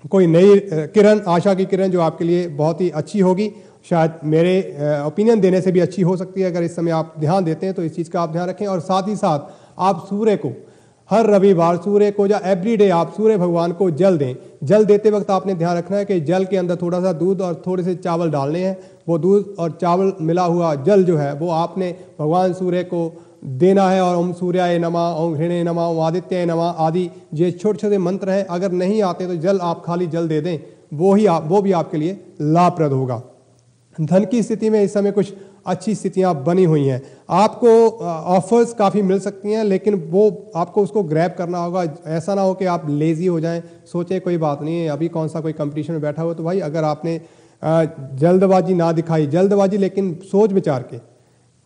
कोई नई किरण, आशा की किरण जो आपके लिए बहुत ही अच्छी होगी। शायद मेरे ओपिनियन देने से भी अच्छी हो सकती है। अगर इस समय आप ध्यान देते हैं तो इस चीज़ का आप ध्यान रखें। और साथ ही साथ आप सूर्य को हर रविवार सूर्य को या एवरीडे आप सूर्य भगवान को जल दें। जल देते वक्त आपने ध्यान रखना है कि जल के अंदर थोड़ा सा दूध और थोड़े से चावल डालने हैं। वो दूध और चावल मिला हुआ जल जो है वो आपने भगवान सूर्य को देना है। और ओम सूर्याय नमः, ओम घृणे नमः, ओम आदित्याय नमः आदि ये छोटे छोटे मंत्र हैं। अगर नहीं आते तो जल आप खाली जल दे दें, वो भी आपके लिए लाभप्रद होगा। धन की स्थिति में इस समय कुछ अच्छी स्थितियां बनी हुई हैं। आपको ऑफर्स काफ़ी मिल सकती हैं लेकिन वो आपको उसको ग्रैब करना होगा। ऐसा ना हो कि आप लेजी हो जाएं, सोचे कोई बात नहीं है अभी कौन सा कोई कंपटीशन में बैठा हो। तो भाई अगर आपने जल्दबाजी ना दिखाई, जल्दबाजी लेकिन सोच विचार के,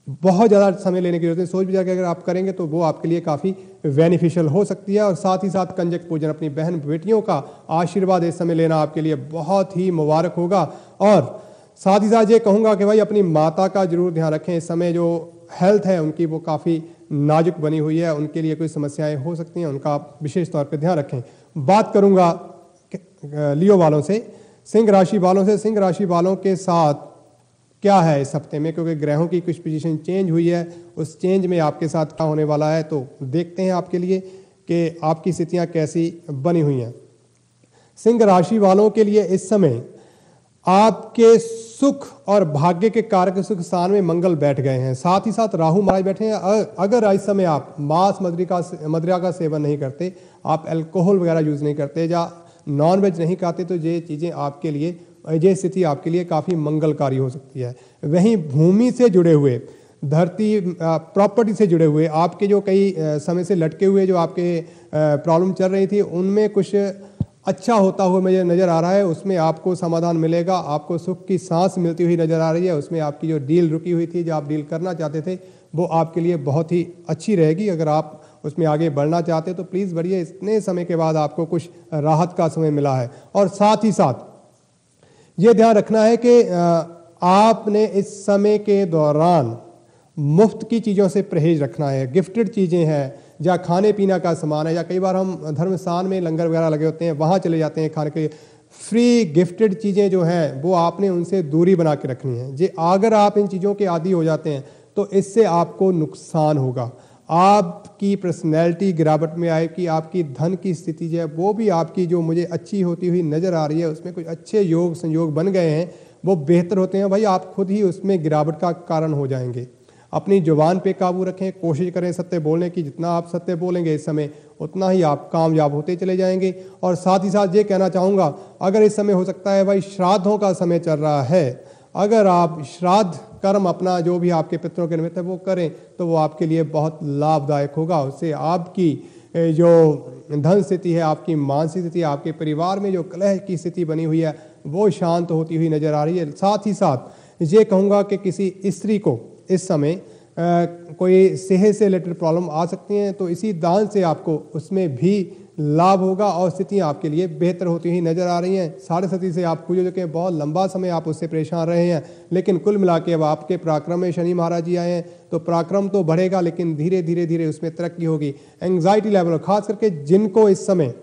बहुत ज़्यादा समय लेने की जरूरत है। सोच विचार के अगर आप करेंगे तो वो आपके लिए काफ़ी बेनिफिशियल हो सकती है। और साथ ही साथ कंजक पूजन, अपनी बहन बेटियों का आशीर्वाद इस समय लेना आपके लिए बहुत ही मुबारक होगा। और साथ ही साथ ये कहूँगा कि भाई अपनी माता का जरूर ध्यान रखें। इस समय जो हेल्थ है उनकी वो काफ़ी नाजुक बनी हुई है, उनके लिए कोई समस्याएं हो सकती हैं, उनका आप विशेष तौर पर ध्यान रखें। बात करूँगा लियो वालों से, सिंह राशि वालों से। सिंह राशि वालों के साथ क्या है इस हफ्ते में, क्योंकि ग्रहों की कुछ पोजीशन चेंज हुई है, उस चेंज में आपके साथ क्या होने वाला है, तो देखते हैं आपके लिए कि आपकी स्थितियां कैसी बनी हुई हैं। सिंह राशि वालों के लिए इस समय आपके सुख और भाग्य के कारक सुख स्थान में मंगल बैठ गए हैं, साथ ही साथ राहु महाराज बैठे हैं। अगर इस समय आप मांस मदिरा का सेवन नहीं करते, आप अल्कोहल वगैरह यूज नहीं करते या नॉन वेज नहीं खाते, तो ये चीज़ें आपके लिए, ये स्थिति आपके लिए काफ़ी मंगलकारी हो सकती है। वहीं भूमि से जुड़े हुए, धरती प्रॉपर्टी से जुड़े हुए आपके जो कई समय से लटके हुए जो आपके प्रॉब्लम चल रही थी, उनमें कुछ अच्छा होता हुआ मुझे नज़र आ रहा है। उसमें आपको समाधान मिलेगा, आपको सुख की सांस मिलती हुई नज़र आ रही है। उसमें आपकी जो डील रुकी हुई थी, जो आप डील करना चाहते थे, वो आपके लिए बहुत ही अच्छी रहेगी। अगर आप उसमें आगे बढ़ना चाहते तो प्लीज़ बढ़िए। इतने समय के बाद आपको कुछ राहत का समय मिला है। और साथ ही साथ ये ध्यान रखना है कि आपने इस समय के दौरान मुफ्त की चीज़ों से परहेज रखना है। गिफ्टेड चीज़ें हैं या खाने पीने का सामान है, या कई बार हम धर्म स्थान में लंगर वगैरह लगे होते हैं, वहाँ चले जाते हैं खाने के। फ्री गिफ्टेड चीज़ें जो हैं वो आपने उनसे दूरी बना के रखनी है। जी, अगर आप इन चीज़ों के आदी हो जाते हैं तो इससे आपको नुकसान होगा। आपकी पर्सनैलिटी गिरावट में आएगी, आपकी धन की स्थिति जो है वो भी आपकी जो मुझे अच्छी होती हुई नज़र आ रही है, उसमें कुछ अच्छे योग संयोग बन गए हैं, वो बेहतर होते हैं। भाई आप खुद ही उसमें गिरावट का कारण हो जाएंगे। अपनी जुबान पे काबू रखें, कोशिश करें सत्य बोलने की। जितना आप सत्य बोलेंगे इस समय, उतना ही आप कामयाब होते चले जाएंगे। और साथ ही साथ ये कहना चाहूँगा, अगर इस समय हो सकता है भाई श्राद्धों का समय चल रहा है, अगर आप श्राद्ध कर्म अपना जो भी आपके पितरों के निमित्त है वो करें तो वो आपके लिए बहुत लाभदायक होगा। उससे आपकी जो धन स्थिति है, आपकी मानसिक स्थिति, आपके परिवार में जो कलह की स्थिति बनी हुई है, वो शांत होती हुई नजर आ रही है। साथ ही साथ ये कहूँगा कि किसी स्त्री को इस समय कोई सेहत से रिलेटेड प्रॉब्लम आ सकती हैं, तो इसी दान से आपको उसमें भी लाभ होगा और स्थितियाँ आपके लिए बेहतर होती हुई नजर आ रही हैं। 7.5 से आप पूजे के बहुत लंबा समय आप उससे परेशान रहे हैं, लेकिन कुल मिला के अब आपके पराक्रम में शनि महाराज जी आए हैं, तो पराक्रम तो बढ़ेगा, लेकिन धीरे धीरे धीरे उसमें तरक्की होगी। एंग्जाइटी लेवल, खास करके जिनको इस समय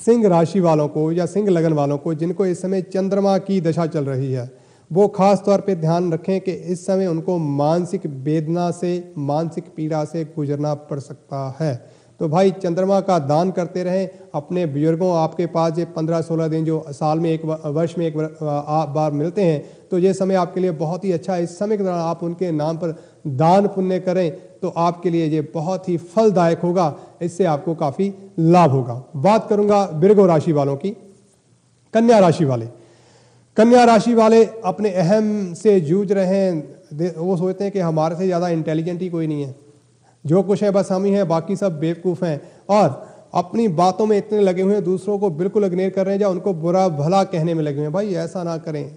सिंह राशि वालों को या सिंह लगन वालों को, जिनको इस समय चंद्रमा की दशा चल रही है, वो खास तौर पे ध्यान रखें कि इस समय उनको मानसिक वेदना से, मानसिक पीड़ा से गुजरना पड़ सकता है। तो भाई चंद्रमा का दान करते रहें अपने बुजुर्गों। आपके पास ये 15-16 दिन जो साल में एक वर्ष में एक बार मिलते हैं, तो ये समय आपके लिए बहुत ही अच्छा है। इस समय के दौरान आप उनके नाम पर दान पुण्य करें तो आपके लिए ये बहुत ही फलदायक होगा, इससे आपको काफ़ी लाभ होगा। बात करूँगा वृश्चिक राशि वालों की। कन्या राशि वाले, कन्या राशि वाले अपने अहम से जूझ रहे हैं। वो सोचते हैं कि हमारे से ज़्यादा इंटेलिजेंट ही कोई नहीं है, जो कुछ है बस हम ही हैं, बाकी सब बेवकूफ़ हैं। और अपनी बातों में इतने लगे हुए हैं, दूसरों को बिल्कुल इग्नोर कर रहे हैं, या उनको बुरा भला कहने में लगे हुए हैं। भाई ऐसा ना करें।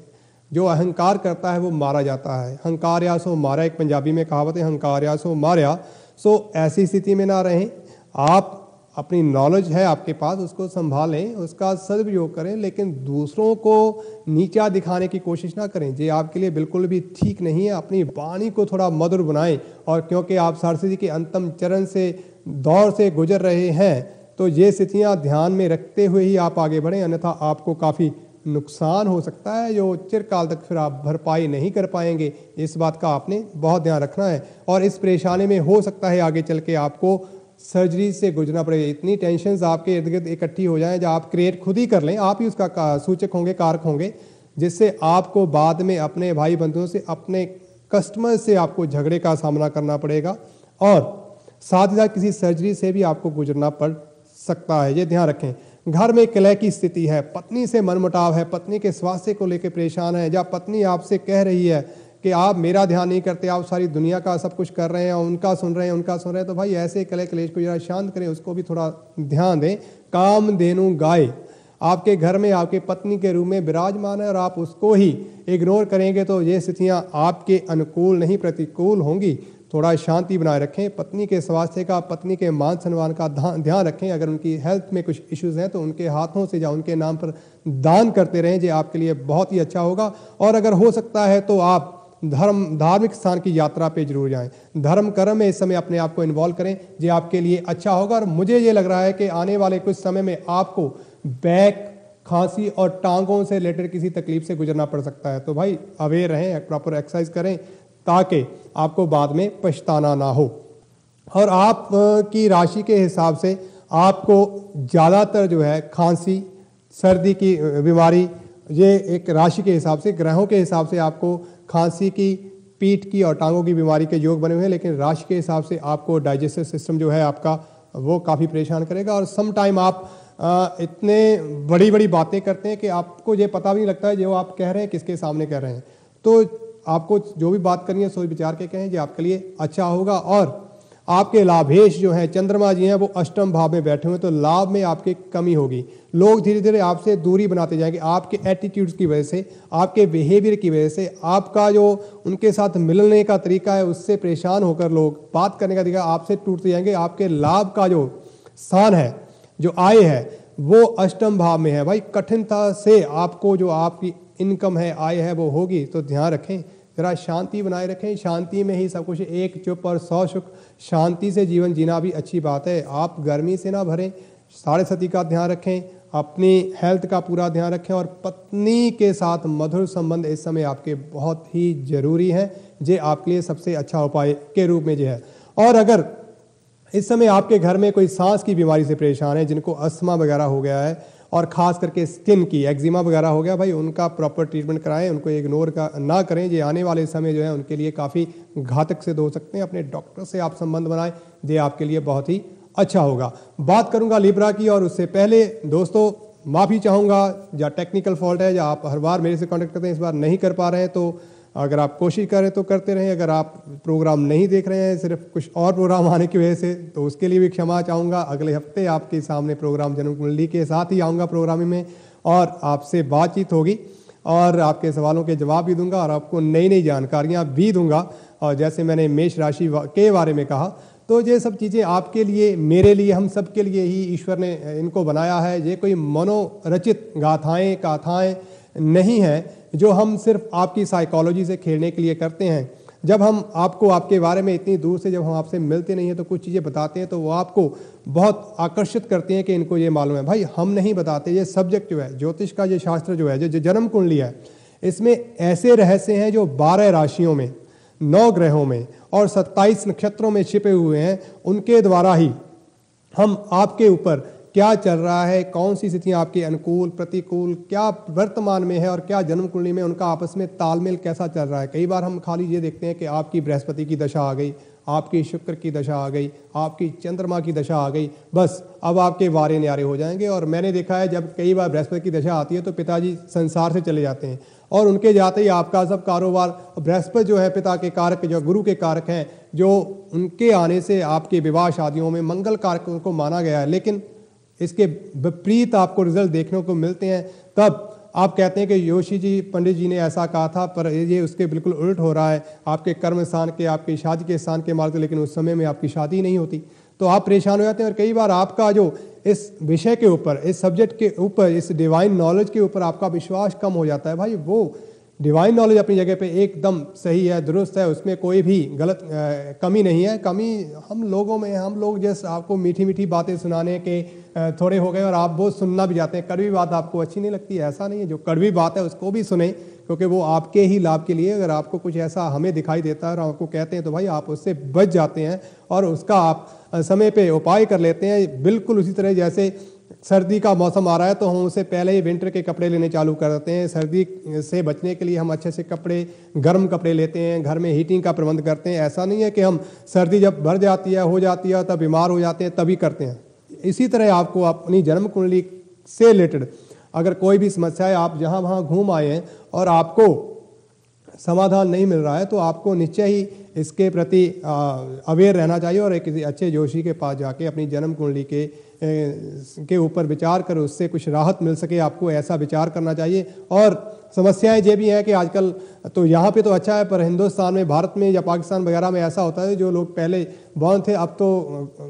जो अहंकार करता है वो मारा जाता है। हंकार या सो मारा, एक पंजाबी में कहावत है, हंकार या सो मारा। सो ऐसी स्थिति में ना रहें। आप अपनी नॉलेज है आपके पास, उसको संभालें, उसका सदुपयोग करें, लेकिन दूसरों को नीचा दिखाने की कोशिश ना करें। ये आपके लिए बिल्कुल भी ठीक नहीं है। अपनी वाणी को थोड़ा मधुर बनाएं, और क्योंकि आप सरस्वती के अंतिम चरण से दौर से गुजर रहे हैं, तो ये स्थितियां ध्यान में रखते हुए ही आप आगे बढ़ें, अन्यथा आपको काफ़ी नुकसान हो सकता है, जो चिरकाल तक फिर आप भरपाई नहीं कर पाएंगे। इस बात का आपने बहुत ध्यान रखना है। और इस परेशानी में हो सकता है आगे चल के आपको सर्जरी से गुजरना पड़ेगा। इतनी टेंशन्स आपके इर्द गिर्द इकट्ठी हो जाएं, जो आप क्रिएट खुद ही कर लें, आप ही उसका सूचक होंगे, कारक होंगे, जिससे आपको बाद में अपने भाई बंधुओं से, अपने कस्टमर से आपको झगड़े का सामना करना पड़ेगा, और साथ ही साथ किसी सर्जरी से भी आपको गुजरना पड़ सकता है। ये ध्यान रखें। घर में कलह की स्थिति है, पत्नी से मनमुटाव है, पत्नी के स्वास्थ्य को लेकर परेशान है, या पत्नी आपसे कह रही है कि आप मेरा ध्यान नहीं करते, आप सारी दुनिया का सब कुछ कर रहे हैं, उनका सुन रहे हैं, तो भाई ऐसे कलह क्लेश को जरा शांत करें, उसको भी थोड़ा ध्यान दें। कामधेनु गाय आपके घर में आपके पत्नी के रूप में विराजमान है और आप उसको ही इग्नोर करेंगे तो ये स्थितियां आपके अनुकूल नहीं प्रतिकूल होंगी। थोड़ा शांति बनाए रखें, पत्नी के स्वास्थ्य का, पत्नी के मान सम्मान का ध्यान रखें। अगर उनकी हेल्थ में कुछ इश्यूज हैं तो उनके हाथों से या उनके नाम पर दान करते रहें, जो आपके लिए बहुत ही अच्छा होगा। और अगर हो सकता है तो आप धार्मिक स्थान की यात्रा पे जरूर जाएं, धर्म कर्म में इस समय अपने आप को इन्वॉल्व करें, जो आपके लिए अच्छा होगा। और मुझे ये लग रहा है कि आने वाले कुछ समय में आपको बैक, खांसी और टांगों से रिलेटेड किसी तकलीफ से गुजरना पड़ सकता है। तो भाई अवेयर रहें, प्रॉपर एक्सरसाइज करें ताकि आपको बाद में पछताना ना हो। और आप की राशि के हिसाब से आपको ज़्यादातर जो है खांसी, सर्दी की बीमारी, ये एक राशि के हिसाब से, ग्रहों के हिसाब से आपको खांसी की, पीठ की और टांगों की बीमारी के योग बने हुए हैं, लेकिन राशि के हिसाब से आपको डाइजेस्टिव सिस्टम जो है आपका वो काफ़ी परेशान करेगा। और सम टाइम आप इतने बड़ी बड़ी बातें करते हैं कि आपको ये पता भी नहीं लगता है जो आप कह रहे हैं किसके सामने कह रहे हैं। तो आपको जो भी बात करनी है सोच विचार के कहें, जो आपके लिए अच्छा होगा। और आपके लाभेश जो है चंद्रमा जी हैं वो अष्टम भाव में बैठे हुए, तो लाभ में आपकी कमी होगी। लोग धीरे धीरे आपसे दूरी बनाते जाएंगे, आपके एटीट्यूड्स की वजह से, आपके बिहेवियर की वजह से, आपका जो उनके साथ मिलने का तरीका है उससे परेशान होकर लोग बात करने का तरीका आपसे टूटते जाएंगे। आपके लाभ का जो स्थान है, जो आय है, वो अष्टम भाव में है। भाई कठिनता से आपको जो आपकी इनकम है, आय है, वो होगी। तो ध्यान रखें, जरा शांति बनाए रखें, शांति में ही सब कुछ। एक चुप और 100 सुख, शांति से जीवन जीना भी अच्छी बात है। आप गर्मी से ना भरें, साढ़े सती का ध्यान रखें, अपनी हेल्थ का पूरा ध्यान रखें और पत्नी के साथ मधुर संबंध इस समय आपके बहुत ही जरूरी है। ये आपके लिए सबसे अच्छा उपाय के रूप में जो है। और अगर इस समय आपके घर में कोई सांस की बीमारी से परेशान है, जिनको अस्थमा वगैरह हो गया है और खास करके स्किन की एक्जिमा वगैरह हो गया, भाई उनका प्रॉपर ट्रीटमेंट कराएं, उनको इग्नोर ना करें। ये आने वाले समय जो है उनके लिए काफ़ी घातक सिद्ध हो सकते हैं। अपने डॉक्टर से आप संबंध बनाएं, ये आपके लिए बहुत ही अच्छा होगा। बात करूंगा लिब्रा की, और उससे पहले दोस्तों माफ़ी चाहूँगा, या टेक्निकल फॉल्ट है, या आप हर बार मेरे से कॉन्टेक्ट करते हैं, इस बार नहीं कर पा रहे हैं, तो अगर आप कोशिश करें तो करते रहें। अगर आप प्रोग्राम नहीं देख रहे हैं सिर्फ कुछ और प्रोग्राम आने की वजह से, तो उसके लिए भी क्षमा चाहूँगा। अगले हफ्ते आपके सामने प्रोग्राम जन्म कुंडली के साथ ही आऊँगा प्रोग्राम में, और आपसे बातचीत होगी और आपके सवालों के जवाब भी दूंगा और आपको नई नई जानकारियाँ भी दूंगा। और जैसे मैंने मेष राशि के बारे में कहा, तो ये सब चीज़ें आपके लिए, मेरे लिए, हम सब के लिए ही ईश्वर ने इनको बनाया है। ये कोई मनोरचित गाथाएं नहीं है जो हम सिर्फ आपकी साइकोलॉजी से खेलने के लिए करते हैं। जब हम आपको आपके बारे में इतनी दूर से जब हम आपसे मिलते नहीं हैं तो कुछ चीज़ें बताते हैं, तो वो आपको बहुत आकर्षित करती हैं कि इनको ये मालूम है। भाई हम नहीं बताते, ये सब्जेक्ट जो है, ज्योतिष का ये शास्त्र जो है, जो जन्म कुंडली है, इसमें ऐसे रहस्य हैं जो 12 राशियों में, 9 ग्रहों में और 27 नक्षत्रों में छिपे हुए हैं। उनके द्वारा ही हम आपके ऊपर क्या चल रहा है, कौन सी स्थितियां आपके अनुकूल, प्रतिकूल, क्या वर्तमान में है और क्या जन्म कुंडली में, उनका आपस में तालमेल कैसा चल रहा है। कई बार हम खाली ये देखते हैं कि आपकी बृहस्पति की दशा आ गई, आपकी शुक्र की दशा आ गई, आपकी चंद्रमा की दशा आ गई, बस अब आपके वारे न्यारे हो जाएंगे। और मैंने देखा है जब कई बार बृहस्पति की दशा आती है तो पिताजी संसार से चले जाते हैं, और उनके जाते ही आपका सब कारोबार, बृहस्पति जो है पिता के कारक, जो गुरु के कारक हैं, जो उनके आने से आपके विवाह शादियों में मंगल कारक उनको माना गया है, लेकिन इसके विपरीत आपको रिजल्ट देखने को मिलते हैं। तब आप कहते हैं कि योशी जी, पंडित जी ने ऐसा कहा था, पर ये उसके बिल्कुल उल्ट हो रहा है। आपके कर्म स्थान के, आपकी शादी के स्थान के मार्ग, लेकिन उस समय में आपकी शादी नहीं होती, तो आप परेशान हो जाते हैं। और कई बार आपका जो इस विषय के ऊपर, इस सब्जेक्ट के ऊपर, इस डिवाइन नॉलेज के ऊपर आपका विश्वास कम हो जाता है। भाई वो डिवाइन नॉलेज अपनी जगह पे एकदम सही है, दुरुस्त है, उसमें कोई भी गलत कमी नहीं है। कमी हम लोगों में, हम लोग जैसे आपको मीठी मीठी बातें सुनाने के थोड़े हो गए और आप वो सुनना भी जाते हैं। कड़वी बात आपको अच्छी नहीं लगती, ऐसा नहीं है। जो कड़वी बात है उसको भी सुने, क्योंकि वो आपके ही लाभ के लिए। अगर आपको कुछ ऐसा हमें दिखाई देता है और आपको कहते हैं, तो भाई आप उससे बच जाते हैं और उसका आप समय पे उपाय कर लेते हैं। बिल्कुल उसी तरह जैसे सर्दी का मौसम आ रहा है तो हम उससे पहले ही विंटर के कपड़े लेने चालू कर देते हैं। सर्दी से बचने के लिए हम अच्छे से कपड़े, गर्म कपड़े लेते हैं, घर में हीटिंग का प्रबंध करते हैं। ऐसा नहीं है कि हम सर्दी जब बढ़ जाती है, हो जाती है, तब बीमार हो जाते हैं तभी करते हैं। इसी तरह आपको अपनी जन्म कुंडली से रिलेटेड अगर कोई भी समस्या है, आप जहाँ वहाँ घूम आए हैं और आपको समाधान नहीं मिल रहा है, तो आपको निश्चय ही इसके प्रति अवेयर रहना चाहिए और एक किसी अच्छे जोशी के पास जाके अपनी जन्म कुंडली के ऊपर विचार कर उससे कुछ राहत मिल सके, आपको ऐसा विचार करना चाहिए। और समस्याएं ये भी हैं कि आजकल तो यहाँ पे तो अच्छा है, पर हिंदुस्तान में, भारत में या पाकिस्तान वगैरह में ऐसा होता है जो लोग पहले बॉर्न थे, अब तो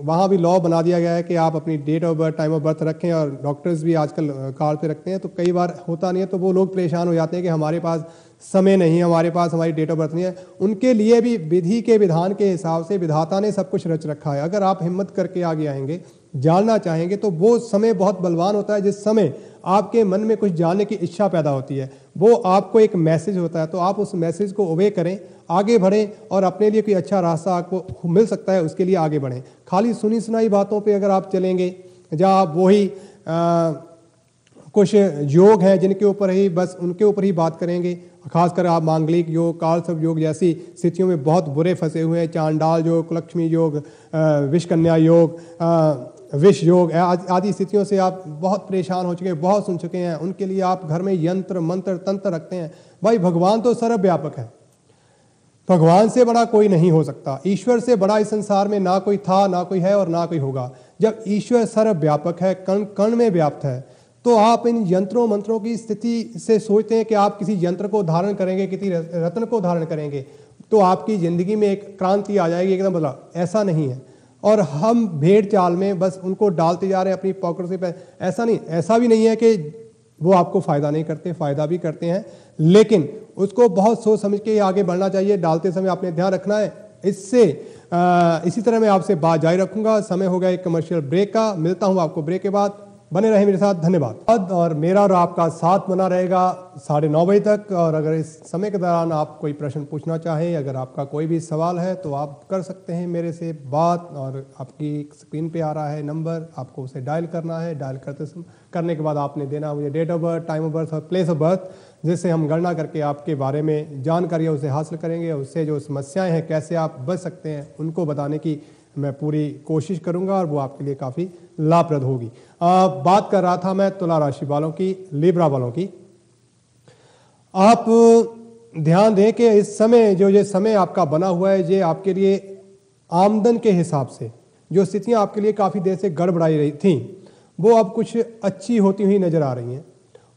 वहाँ भी लॉ बना दिया गया है कि आप अपनी date of birth, time of birth रखें, और डॉक्टर्स भी आजकल कार्ड पे रखते हैं। तो कई बार होता नहीं है, तो वो लोग परेशान हो जाते हैं कि हमारे पास समय नहीं है, हमारे पास हमारी डेट ऑफ बर्थ नहीं है। उनके लिए भी विधि के विधान के हिसाब से विधाता ने सब कुछ रच रखा है। अगर आप हिम्मत करके आगे आएंगे, जानना चाहेंगे, तो वो समय बहुत बलवान होता है। जिस समय आपके मन में कुछ जानने की इच्छा पैदा होती है, वो आपको एक मैसेज होता है, तो आप उस मैसेज को ओबे करें, आगे बढ़ें और अपने लिए कोई अच्छा रास्ता आपको मिल सकता है, उसके लिए आगे बढ़ें। खाली सुनी सुनाई बातों पे अगर आप चलेंगे, जहाँ आप वही कुछ योग हैं जिनके ऊपर ही बस उनके ऊपर ही बात करेंगे, खासकर आप मांगलिक योग, कालसर्प योग जैसी स्थितियों में बहुत बुरे फंसे हुए हैं, चांडाल योग, कुलक्ष्मी योग, विषकन्या योग, विष योग आदि स्थितियों से आप बहुत परेशान हो चुके हैं, बहुत सुन चुके हैं। उनके लिए आप घर में यंत्र मंत्र तंत्र रखते हैं। भाई भगवान तो सर्वव्यापक है, भगवान से बड़ा कोई नहीं हो सकता। ईश्वर से बड़ा इस संसार में ना कोई था, ना कोई है और ना कोई होगा। जब ईश्वर सर्वव्यापक है, कण कण में व्याप्त है, तो आप इन यंत्रों मंत्रों की स्थिति से सोचते हैं कि आप किसी यंत्र को धारण करेंगे, किसी रत्न को धारण करेंगे तो आपकी जिंदगी में एक क्रांति आ जाएगी, एकदम बदला। ऐसा नहीं है। और हम भेड़ चाल में बस उनको डालते जा रहे हैं अपनी पॉकेट से। ऐसा नहीं, ऐसा भी नहीं है कि वो आपको फायदा नहीं करते, फायदा भी करते हैं, लेकिन उसको बहुत सोच समझ के आगे बढ़ना चाहिए। डालते समय आपने ध्यान रखना है। इसी तरह मैं आपसे बात जारी रखूंगा। समय हो गया एक कमर्शियल ब्रेक का। मिलता हूं आपको ब्रेक के बाद। बने रहे मेरे साथ, धन्यवाद। और मेरा और आपका साथ बना रहेगा 9:30 बजे तक। और अगर इस समय के दौरान आप कोई प्रश्न पूछना चाहें, अगर आपका कोई भी सवाल है, तो आप कर सकते हैं मेरे से बात। और आपकी स्क्रीन पे आ रहा है नंबर, आपको उसे डायल करना है। डायल करने के बाद आपने देना मुझे date of birth, time of birth और प्लेस ऑफ बर्थ, जिससे हम गणना करके आपके बारे में जानकारी उसे हासिल करेंगे। उससे जो समस्याएँ हैं, कैसे आप बच सकते हैं, उनको बताने की मैं पूरी कोशिश करूंगा और वो आपके लिए काफ़ी लाभप्रद होगी। बात कर रहा था मैं तुला राशि वालों की, लिब्रा वालों की। आप ध्यान दें कि इस समय जो ये समय आपका बना हुआ है, ये आपके लिए आमदन के हिसाब से जो स्थितियां आपके लिए काफ़ी देर से गड़बड़ाई रही थी, वो अब कुछ अच्छी होती हुई नजर आ रही हैं।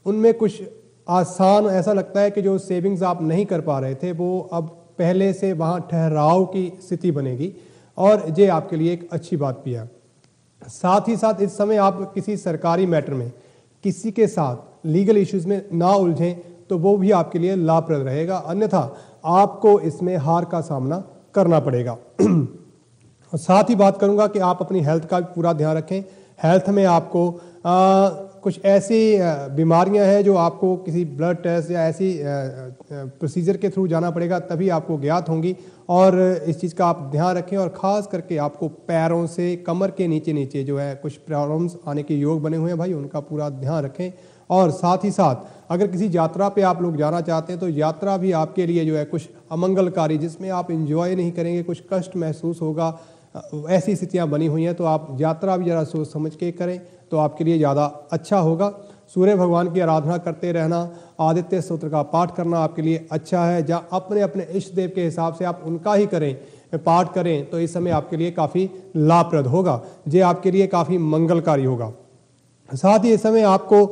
उनमें कुछ आसान, ऐसा लगता है कि जो सेविंग्स आप नहीं कर पा रहे थे, वो अब पहले से वहाँ ठहराव की स्थिति बनेगी और ये आपके लिए एक अच्छी बात भी है। साथ ही साथ इस समय आप किसी सरकारी मैटर में किसी के साथ लीगल इश्यूज में ना उलझें, तो वो भी आपके लिए लाभप्रद रहेगा। अन्यथा आपको इसमें हार का सामना करना पड़ेगा। और साथ ही बात करूंगा कि आप अपनी हेल्थ का भी पूरा ध्यान रखें। हेल्थ में आपको कुछ ऐसी बीमारियां हैं जो आपको किसी ब्लड टेस्ट या ऐसी प्रोसीजर के थ्रू जाना पड़ेगा, तभी आपको ज्ञात होंगी। और इस चीज़ का आप ध्यान रखें। और ख़ास करके आपको पैरों से कमर के नीचे नीचे जो है कुछ प्रॉब्लम्स आने के योग बने हुए हैं भाई, उनका पूरा ध्यान रखें। और साथ ही साथ अगर किसी यात्रा पे आप लोग जाना चाहते हैं, तो यात्रा भी आपके लिए जो है कुछ अमंगलकारी, जिसमें आप इंजॉय नहीं करेंगे, कुछ कष्ट महसूस होगा, ऐसी स्थितियाँ बनी हुई हैं। तो आप यात्रा भी ज़रा सोच समझ के करें, तो आपके लिए ज़्यादा अच्छा होगा। सूर्य भगवान की आराधना करते रहना, आदित्य स्तोत्र का पाठ करना आपके लिए अच्छा है। जहाँ अपने अपने इष्ट देव के हिसाब से आप उनका ही करें, पाठ करें, तो इस समय आपके लिए काफ़ी लाभप्रद होगा। ये आपके लिए काफ़ी मंगलकारी होगा। साथ ही इस समय आपको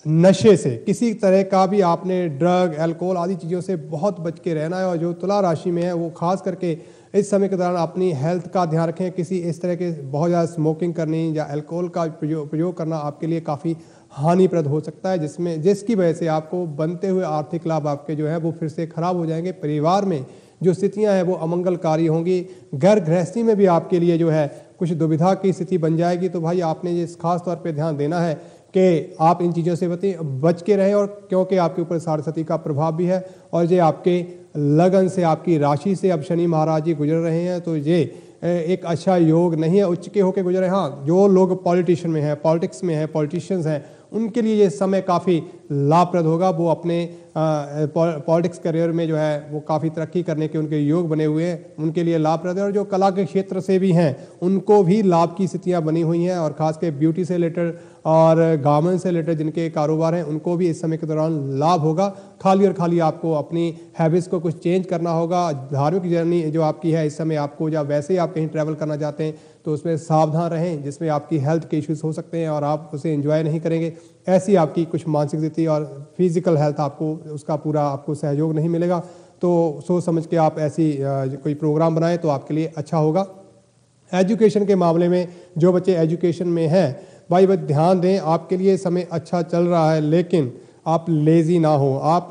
नशे से, किसी तरह का भी आपने ड्रग, अल्कोहल आदि चीज़ों से बहुत बच के रहना है। और जो तुला राशि में है, वो खास करके इस समय के दौरान अपनी हेल्थ का ध्यान रखें। किसी इस तरह के बहुत ज़्यादा स्मोकिंग करनी या अल्कोहल का प्रयोग करना आपके लिए काफ़ी हानिप्रद हो सकता है, जिसकी वजह से आपको बनते हुए आर्थिक लाभ आपके जो है वो फिर से खराब हो जाएंगे। परिवार में जो स्थितियां हैं वो अमंगलकारी होंगी। घर गृहस्थी में भी आपके लिए जो है कुछ दुविधा की स्थिति बन जाएगी। तो भाई आपने ये खास तौर पे ध्यान देना है कि आप इन चीज़ों से बच के रहें। और क्योंकि आपके ऊपर सारस्वती का प्रभाव भी है और ये आपके लगन से, आपकी राशि से अब शनि महाराज जी गुजर रहे हैं, तो ये एक अच्छा योग नहीं है। उच्च के होकर गुजरे। हाँ, जो लोग पॉलिटिशियन में हैं, पॉलिटिक्स में हैं, पॉलिटिशियंस हैं, उनके लिए ये समय काफ़ी लाभप्रद होगा। वो अपने पॉलिटिक्स करियर में जो है वो काफ़ी तरक्की करने के उनके योग बने हुए हैं, उनके लिए लाभप्रद है। और जो कला के क्षेत्र से भी हैं उनको भी लाभ की स्थितियाँ बनी हुई हैं, और ख़ासकर ब्यूटी से रिलेटेड और गारमेंट से रिलेटेड जिनके कारोबार हैं उनको भी इस समय के दौरान लाभ होगा। खाली और खाली आपको अपनी हैबिट्स को कुछ चेंज करना होगा। धार्मिक जर्नी जो आपकी है इस समय आपको, या वैसे ही आप कहीं ट्रैवल करना चाहते हैं तो उसमें सावधान रहें, जिसमें आपकी हेल्थ के इश्यूज हो सकते हैं और आप उसे एंजॉय नहीं करेंगे। ऐसी आपकी कुछ मानसिक स्थिति और फिजिकल हेल्थ आपको उसका पूरा आपको सहयोग नहीं मिलेगा। तो सोच समझ के आप ऐसी कोई प्रोग्राम बनाएं तो आपके लिए अच्छा होगा। एजुकेशन के मामले में जो बच्चे एजुकेशन में हैं भाई बस ध्यान दें, आपके लिए समय अच्छा चल रहा है, लेकिन आप लेज़ी ना हो, आप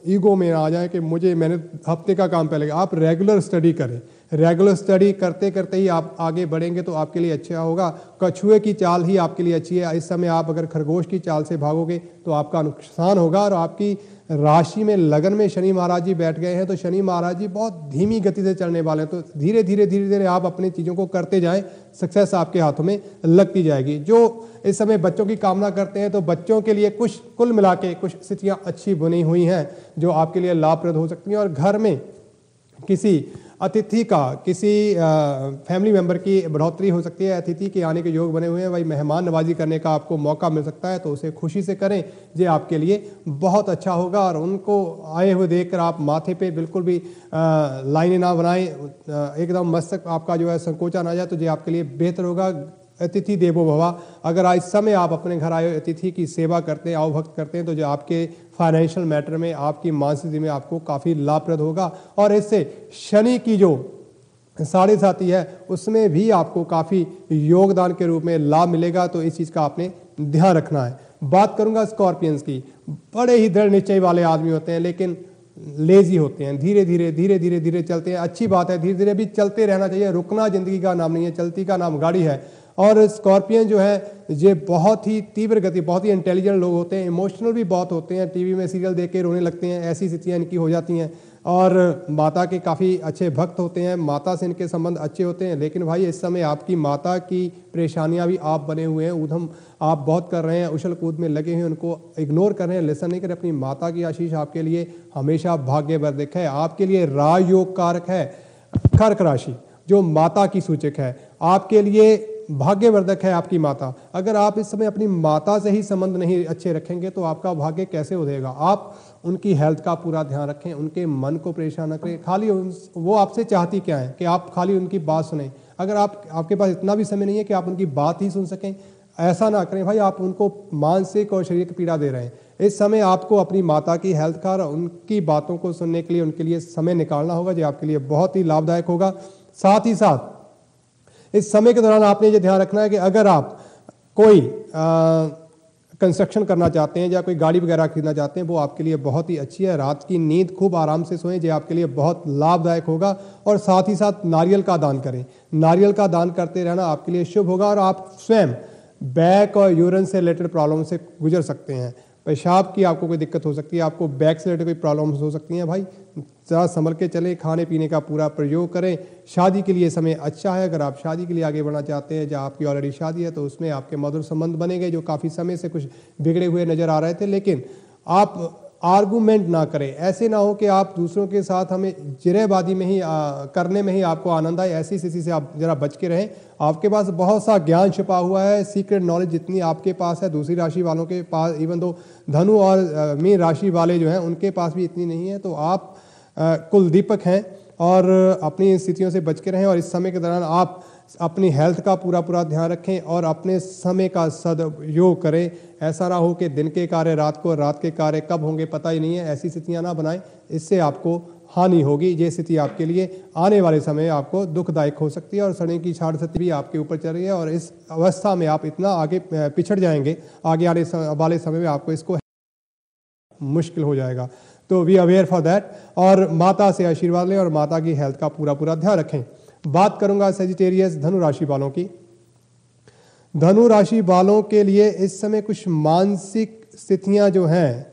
ईगो में ना आ जाए कि मैंने हफ्ते का काम पहले। आप रेगुलर स्टडी करें, रेगुलर स्टडी करते करते ही आप आगे बढ़ेंगे तो आपके लिए अच्छा होगा। कछुए की चाल ही आपके लिए अच्छी है। इस समय आप अगर खरगोश की चाल से भागोगे तो आपका नुकसान होगा। और आपकी राशि में लगन में शनि महाराज जी बैठ गए हैं, तो शनि महाराज जी बहुत धीमी गति से चलने वाले हैं। तो धीरे धीरे आप अपनी चीज़ों को करते जाएं, सक्सेस आपके हाथों में लगती जाएगी। जो इस समय बच्चों की कामना करते हैं तो बच्चों के लिए कुछ कुल मिला के कुछ स्थितियाँ अच्छी बनी हुई हैं जो आपके लिए लाभप्रद हो सकती हैं। और घर में किसी अतिथि का, किसी फैमिली मेंबर की बढ़ोतरी हो सकती है, अतिथि के आने के योग बने हुए हैं, भाई मेहमान नवाजी करने का आपको मौका मिल सकता है, तो उसे खुशी से करें, ये आपके लिए बहुत अच्छा होगा। और उनको आए हुए देखकर आप माथे पे बिल्कुल भी लाइनें ना बनाएं, एकदम मस्तक आपका जो है संकोचा ना जाए, तो ये आपके लिए बेहतर होगा। अतिथि देवो भव। अगर आज समय आप अपने घर आए अतिथि की सेवा करते हैं, आवभक्त करते हैं, तो जो आपके फाइनेंशियल मैटर में, आपकी मानसिक स्थिति में आपको काफ़ी लाभप्रद होगा। और इससे शनि की जो 7.5 है उसमें भी आपको काफ़ी योगदान के रूप में लाभ मिलेगा। तो इस चीज़ का आपने ध्यान रखना है। बात करूंगा स्कॉर्पियंस की। बड़े ही दृढ़ निश्चय वाले आदमी होते हैं, लेकिन लेजी होते हैं, धीरे धीरे चलते हैं। अच्छी बात है, धीरे धीरे भी चलते रहना चाहिए। रुकना जिंदगी का नाम नहीं है, चलती का नाम गाड़ी है। और स्कॉर्पियन जो है ये बहुत ही तीव्र गति, बहुत ही इंटेलिजेंट लोग होते हैं, इमोशनल भी बहुत होते हैं, टीवी में सीरियल देख के रोने लगते हैं, ऐसी स्थितियाँ इनकी हो जाती हैं। और माता के काफ़ी अच्छे भक्त होते हैं, माता से इनके संबंध अच्छे होते हैं। लेकिन भाई इस समय आपकी माता की परेशानियां भी आप बने हुए हैं, उधम आप बहुत कर रहे हैं, उछल कूद में लगे हैं, उनको इग्नोर कर रहे हैं, लिसन नहीं कर रहे। अपनी माता की आशीष आपके लिए हमेशा भाग्यवर्धक है। आपके लिए राजयोग कारक है कर्क राशि, जो माता की सूचक है, आपके लिए भाग्यवर्धक है आपकी माता। अगर आप इस समय अपनी माता से ही संबंध नहीं अच्छे रखेंगे तो आपका भाग्य कैसे उधेगा। आप उनकी हेल्थ का पूरा ध्यान रखें, उनके मन को परेशान न करें। खाली वो आपसे चाहती क्या है कि आप खाली उनकी बात सुने। अगर आपके पास इतना भी समय नहीं है कि आप उनकी बात ही सुन सकें, ऐसा ना करें भाई। आप उनको मानसिक और शारीरिक पीड़ा दे रहे हैं। इस समय आपको अपनी माता की हेल्थ का, उनकी बातों को सुनने के लिए उनके लिए समय निकालना होगा, जो आपके लिए बहुत ही लाभदायक होगा। साथ ही साथ इस समय के दौरान आपने ये ध्यान रखना है कि अगर आप कोई कंस्ट्रक्शन करना चाहते हैं या कोई गाड़ी वगैरह खरीदना चाहते हैं, वो आपके लिए बहुत ही अच्छी है। रात की नींद खूब आराम से सोएं, जो आपके लिए बहुत लाभदायक होगा। और साथ ही साथ नारियल का दान करें, नारियल का दान करते रहना आपके लिए शुभ होगा। और आप स्वयं बैक और यूरिन से रिलेटेड प्रॉब्लम से गुजर सकते हैं, पेशाब की आपको कोई दिक्कत हो सकती है, आपको बैक से रिलेटेड कोई प्रॉब्लम्स हो सकती हैं, भाई ज़रा संभल के चलें, खाने पीने का पूरा प्रयोग करें। शादी के लिए समय अच्छा है। अगर आप शादी के लिए आगे बढ़ना चाहते हैं, जहाँ आपकी ऑलरेडी शादी है, तो उसमें आपके मधुर संबंध बनेंगे, जो काफ़ी समय से कुछ बिगड़े हुए नजर आ रहे थे। लेकिन आप आर्गूमेंट ना करें, ऐसे ना हो कि आप दूसरों के साथ हमें जिरेबाजी में ही करने में ही आपको आनंद आए। ऐसी स्थिति से आप जरा बच के रहें। आपके पास बहुत सा ज्ञान छिपा हुआ है, सीक्रेट नॉलेज जितनी आपके पास है दूसरी राशि वालों के पास, इवन दो धनु और मीन राशि वाले जो हैं उनके पास भी इतनी नहीं है। तो आप कुल दीपक हैं और अपनी स्थितियों से बच के रहें। और इस समय के दौरान आप अपनी हेल्थ का पूरा ध्यान रखें और अपने समय का सदुपयोग करें। ऐसा ना हो कि दिन के कार्य रात को, रात के कार्य कब होंगे पता ही नहीं है। ऐसी स्थितियां ना बनाएं, इससे आपको हानि होगी। ये स्थिति आपके लिए आने वाले समय आपको दुखदायक हो सकती है। और शनि की 6.5 भी आपके ऊपर चल रही है और इस अवस्था में आप इतना आगे पिछड़ जाएंगे, आगे आने वाले समय में आपको इसको मुश्किल हो जाएगा। तो वी अवेयर फॉर दैट। और माता से आशीर्वाद लें और माता की हेल्थ का पूरा ध्यान रखें। बात करूंगा सेजिटेरियस धनु राशि वालों की। धनु राशि वालों के लिए इस समय कुछ मानसिक स्थितियां जो हैं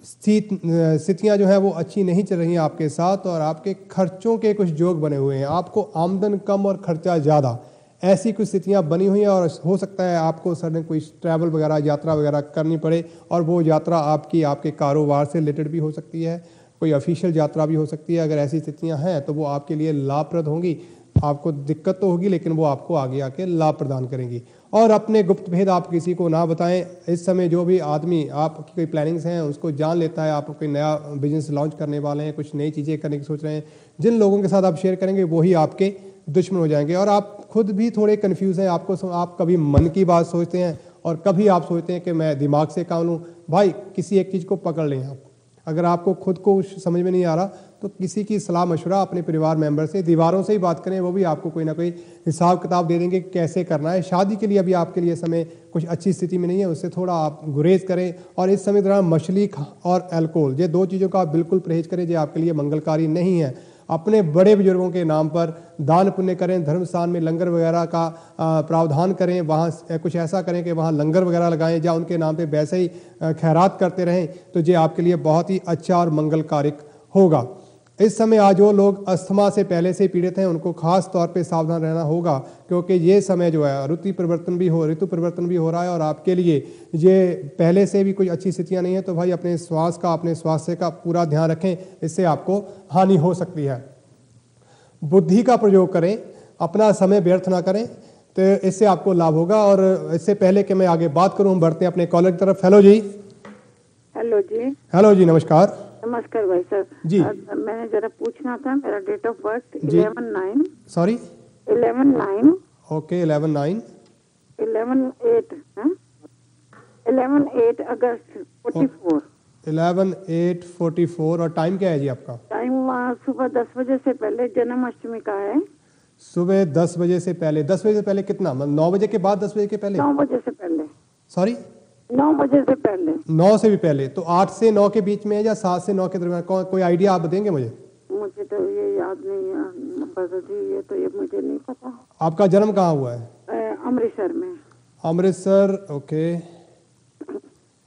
स्थितियां जो है वो अच्छी नहीं चल रही हैं आपके साथ। और आपके खर्चों के कुछ योग बने हुए हैं, आपको आमदन कम और खर्चा ज़्यादा, ऐसी कुछ स्थितियां बनी हुई हैं और हो सकता है आपको सडन कोई ट्रैवल वगैरह, यात्रा वगैरह करनी पड़े, और वो यात्रा आपके कारोबार से रिलेटेड भी हो सकती है, कोई ऑफिशियल यात्रा भी हो सकती है। अगर ऐसी स्थितियां हैं तो वो आपके लिए लाभप्रद होंगी। आपको दिक्कत तो होगी लेकिन वो आपको आगे आके लाभ प्रदान करेंगी। और अपने गुप्त भेद आप किसी को ना बताएं। इस समय जो भी आदमी आपकी कोई प्लानिंग्स हैं उसको जान लेता है, आप कोई नया बिजनेस लॉन्च करने वाले हैं, कुछ नई चीज़ें करने की सोच रहे हैं, जिन लोगों के साथ आप शेयर करेंगे वही आपके दुश्मन हो जाएंगे। और आप खुद भी थोड़े कन्फ्यूज़ हैं। आप कभी मन की बात सोचते हैं और कभी आप सोचते हैं कि मैं दिमाग से काम लूँ। भाई किसी एक चीज़ को पकड़ लें आप। अगर आपको खुद को समझ में नहीं आ रहा तो किसी की सलाह मशवरा अपने परिवार मेंबर से, दीवारों से ही बात करें, वो भी आपको कोई ना कोई हिसाब किताब दे देंगे कि कैसे करना है। शादी के लिए अभी आपके लिए समय कुछ अच्छी स्थिति में नहीं है, उससे थोड़ा आप गुरेज करें। और इस समय दौरान मछली और अल्कोहल, ये दो चीज़ों का आप बिल्कुल परहेज करें, जो आपके लिए मंगलकारी नहीं है। अपने बड़े बुजुर्गों के नाम पर दान पुण्य करें, धर्म स्थान में लंगर वगैरह का प्रावधान करें, वहाँ कुछ ऐसा करें कि वहाँ लंगर वगैरह लगाएं, या उनके नाम पे वैसे ही खैरात करते रहें, तो ये आपके लिए बहुत ही अच्छा और मंगलकारिक होगा। इस समय आज जो लोग अस्थमा से पहले से पीड़ित हैं उनको खास तौर पे सावधान रहना होगा, क्योंकि ये समय जो है ऋतु परिवर्तन भी हो रहा है और आपके लिए ये पहले से भी कोई अच्छी स्थितियां नहीं है। तो भाई अपने स्वास्थ्य का पूरा ध्यान रखें, इससे आपको हानि हो सकती है। बुद्धि का प्रयोग करें, अपना समय व्यर्थ ना करें, तो इससे आपको लाभ होगा। और इससे पहले कि मैं आगे बात करूं, हम बढ़ते हैं अपने कॉलर की तरफ। हेलो जी। हेलो जी, नमस्कार। नमस्कार भाई सर जी। मैंने जरा पूछना था, मेरा date of birth 11/9 sorry 11/9 okay 11/9 11/8 अगस्त 44 11/8/44। और टाइम क्या है जी आपका? टाइम सुबह 10 बजे से पहले, जन्माष्टमी का है। सुबह 10 बजे से पहले। 10 बजे से पहले कितना, मतलब 9 बजे के बाद 10 बजे के पहले? 9 बजे से पहले। सॉरी 9 बजे से पहले। 9 से भी पहले, तो 8 से 9 के बीच में है या 7 से 9 के दरमियान? कोई आइडिया आप देंगे मुझे? मुझे तो ये याद नहीं है बता जी, ये मुझे नहीं पता। आपका जन्म कहाँ हुआ है? अमृतसर में। अमृतसर, ओके।